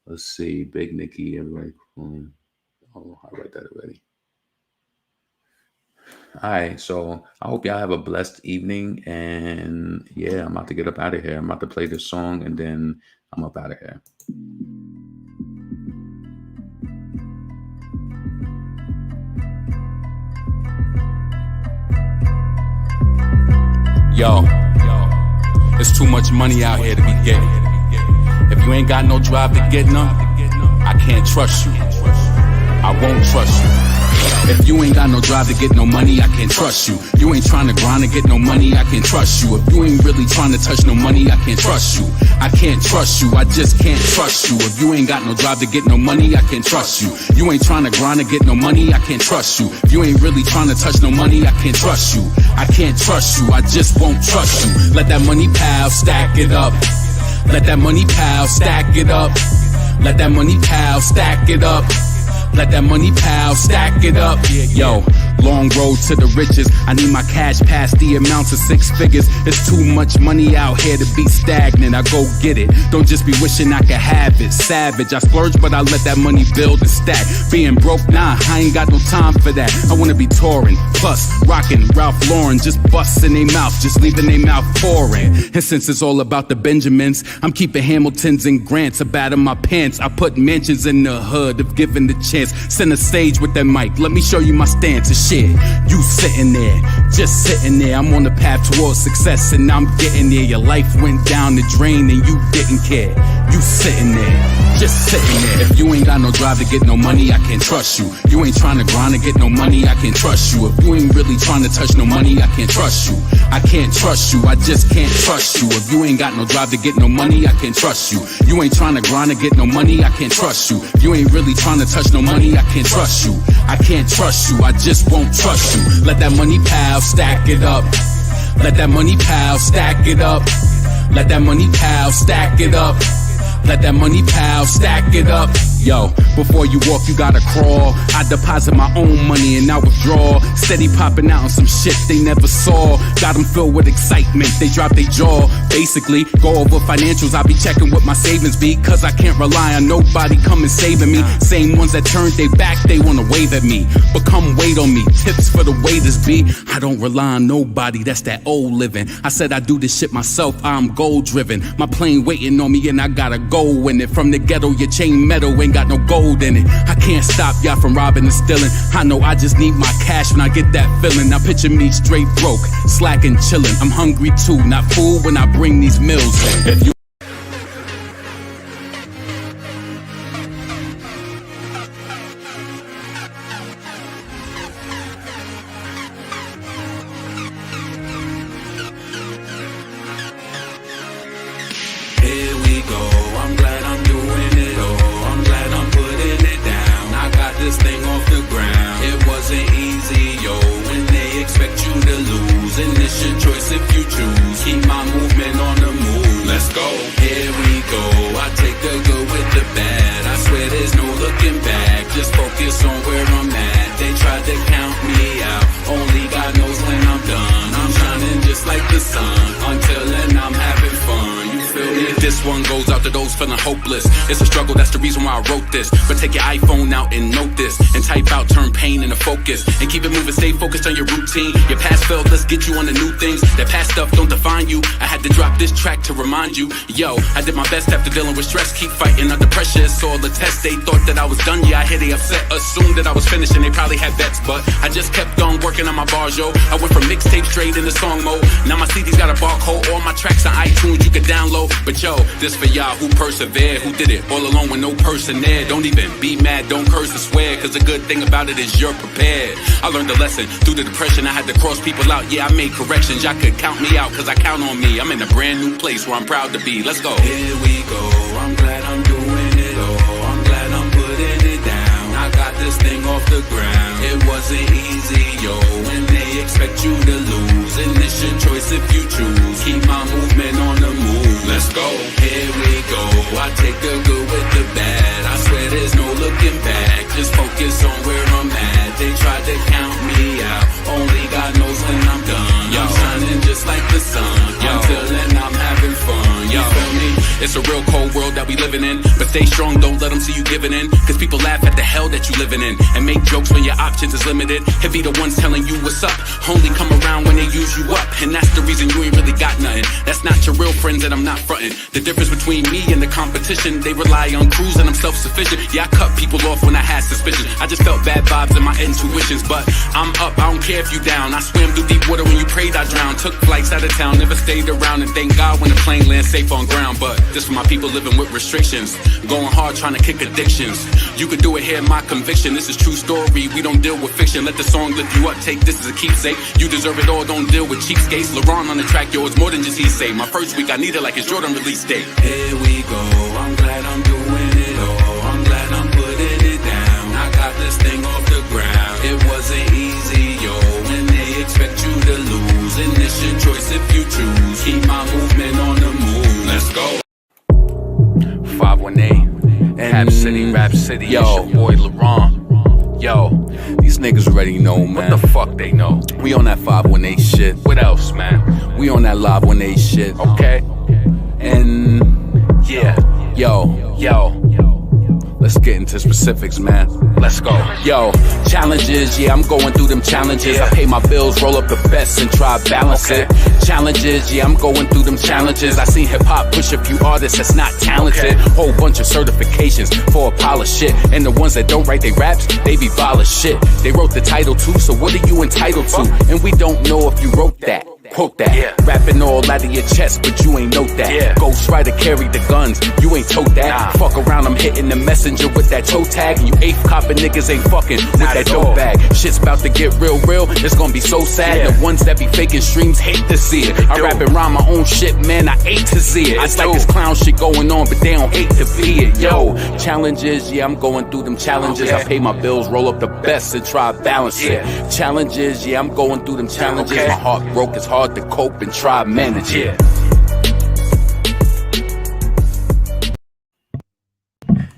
Let's see. Big Nicki, everybody. Oh, I read that already. All right. So I hope y'all have a blessed evening. And yeah, I'm about to get up out of here. I'm about to play this song and then I'm up out of here. Yo, there's too much money out here to be getting. If you ain't got no drive to get none, I can't trust you. I won't trust you. If you ain't got no drive to get no money, I can't trust you. You ain't trying to grind to get no money, I can't trust you. If you ain't really trying to touch no money, I can't trust you. I can't trust you, I just can't trust you. If you ain't got no drive to get no money, I can't trust you. You ain't trying to grind to get no money, I can't trust you. If you ain't really trying to touch no money, I can't trust you. I can't trust you, I just won't trust you. Let that money pile, stack it up. Let that money pile, stack it up. Let that money pile, stack it up. Let that money pile, stack it up. Yo, long road to the riches. I need my cash past the amounts of 6 figures. It's too much money out here to be stagnant. I go get it. Don't just be wishing I could have it. Savage, I splurge, but I let that money build and stack. Being broke, nah, I ain't got no time for that. I wanna be touring, plus rocking Ralph Lauren, just busting their mouth, just leaving their mouth pouring. And since it's all about the Benjamins, I'm keeping Hamiltons and Grants about in my pants. I put mansions in the hood if given the chance. Send a stage with that mic, let me show you my stance and shit. You sitting there, just sitting there. I'm on the path towards success and I'm getting there. Your life went down the drain and you didn't care. You sitting there, just sitting there. If you ain't got no drive to get no money, I can't trust you. You ain't trying to grind to get no money, I can't trust you. If you ain't really trying to touch no money, I can't trust you. I can't trust you, I just can't trust you. If you ain't got no drive to get no money, I can't trust you. You ain't trying to grind to get no money, I can't trust you. If you ain't really trying to touch no money, I can't trust you. I can't trust you, I just won't trust you. Let that money pile, stack it up. Let that money pile, stack it up. Let that money pile, stack it up. Let that money pile, stack it up. Yo, before you walk, you gotta crawl. I deposit my own money and I withdraw. Steady popping out on some shit they never saw. Got them filled with excitement, they drop their jaw. Basically, go over financials, I be checking what my savings be. Cause I can't rely on nobody coming saving me. Same ones that turned their back, they wanna wave at me. But come wait on me, tips for the waiters be. I don't rely on nobody, that's that old living. I said I do this shit myself, I'm goal driven. My plane waiting on me and I gotta go in it. From the ghetto, your chain metal ain't got no gold in it. I can't stop y'all from robbing and stealing. I know I just need my cash when I get that feeling. Now picture me straight broke, slacking, chilling. I'm hungry too, not food when I bring these meals in. If you this thing off the ground. It wasn't easy, yo, when they expect you to lose in this choice if you choose. Keep my movement on the move. Let's go. Here we go. I take the good with the bad. I swear there's no looking back. Just focus on where I'm at. They tried to count me out. Only God knows when I'm done. I'm shining just like the sun. Until then I'm having fun. You feel me? This one goes out to those feeling hopeless. It's a struggle, that's the reason why I wrote this. But take your iPhone out and note this. And type out, turn pain into focus. And keep it moving, stay focused on your routine. Your past failed, let's get you on the new things. That past stuff don't define you. I had to drop this track to remind you. Yo, I did my best after dealing with stress. Keep fighting under pressure, it's all the test. They thought that I was done, yeah, I hear they upset. Assumed that I was finished and they probably had bets. But I just kept on working on my bars, yo. I went from mixtape straight into song mode. Now my CD's got a barcode. All my tracks on iTunes you can download. But yo, this for y'all who persevered, who did it all alone with no person there. Don't even be mad, don't curse or swear, cause the good thing about it is you're prepared. I learned a lesson through the depression. I had to cross people out, yeah, I made corrections. Y'all could count me out, cause I count on me. I'm in a brand new place where I'm proud to be. Let's go. Here we go, I'm glad I'm doing it all. I'm glad I'm putting it down. I got this thing off the ground. It wasn't easy, yo, when they expect you to lose. And it's your choice if you choose. Keep my movement on the move. Let's go. Here we go. I take the good with the bad. I swear there's no looking back. Just focus on where I'm at. They tried to count me out. Only God knows when I'm done. I'm shining just like the sun. Until then I'm having fun. You feel me? It's a real cold world that we living in. But stay strong, don't let them see you giving in. Cause people laugh at the hell that you living in. And make jokes when your options is limited. And be the ones telling you what's up. Only come around when they use you up. And that's the reason you ain't really got nothing. That's not your real friends and I'm not fronting. The difference between me and the competition, they rely on crews and I'm self-sufficient. Yeah, I cut people off when I had suspicion. I just felt bad vibes in my intuitions. But I'm up, I don't care if you down. I swam through deep water when you prayed I drowned. Took flights out of town, never stayed around. And thank God when the plane lands safe on ground. But this for my people living with restrictions. Going hard trying to kick addictions. You could do it here, my conviction. This is true story, we don't deal with fiction. Let the song lift you up, take this as a keepsake. You deserve it all, don't deal with cheapskates. LeBron on the track, yo, it's more than just he say. My first week I need it like it's Jordan release date. Here we go, I'm glad I'm doing it all. I'm glad I'm putting it down. I got this thing off the ground. It wasn't easy, yo, when they expect you to lose. And it's your choice if you choose. Keep my movement on the move. Let's go. 518 and Rap City, yo, it's your boy LaRon. Yo, these niggas already know, man. What the fuck they know? We on that 518 shit. What else, man? We on that live 18 shit. Okay. And yeah, yo. Let's get into specifics, man. Let's go. Yo, challenges, yeah, I'm going through them challenges. I pay my bills, roll up the best and try balance it. Challenges, yeah, I'm going through them challenges. I seen hip-hop push a few artists that's not talented. Whole bunch of certifications for a pile of shit. And the ones that don't write they raps, they be vile as shit. They wrote the title too, so what are you entitled to? And we don't know if you wrote that. Quote that. Rapping all out of your chest, but you ain't know that. Ghost Rider carry the guns, you ain't tote that. Fuck around, I'm hitting the messenger with that toe tag. And you eighth copping niggas ain't fucking with that dope bag. Shit's about to get real, it's gonna be so sad. The ones that be faking streams hate to see it. I rap and rhyme my own shit, man, I hate to see it. It's like this clown shit going on, but they don't hate to be it. Yo, challenges, yeah, I'm going through them challenges. I pay my bills, roll up the best and try balance it. Challenges, yeah, I'm going through them challenges. My heart broke, it's hard to cope and try manage it.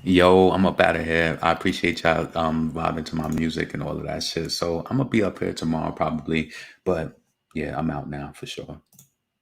Yo, I'm up out of here. I appreciate y'all vibing to my music and all of that shit. So I'm gonna be up here tomorrow probably, but yeah, I'm out now for sure.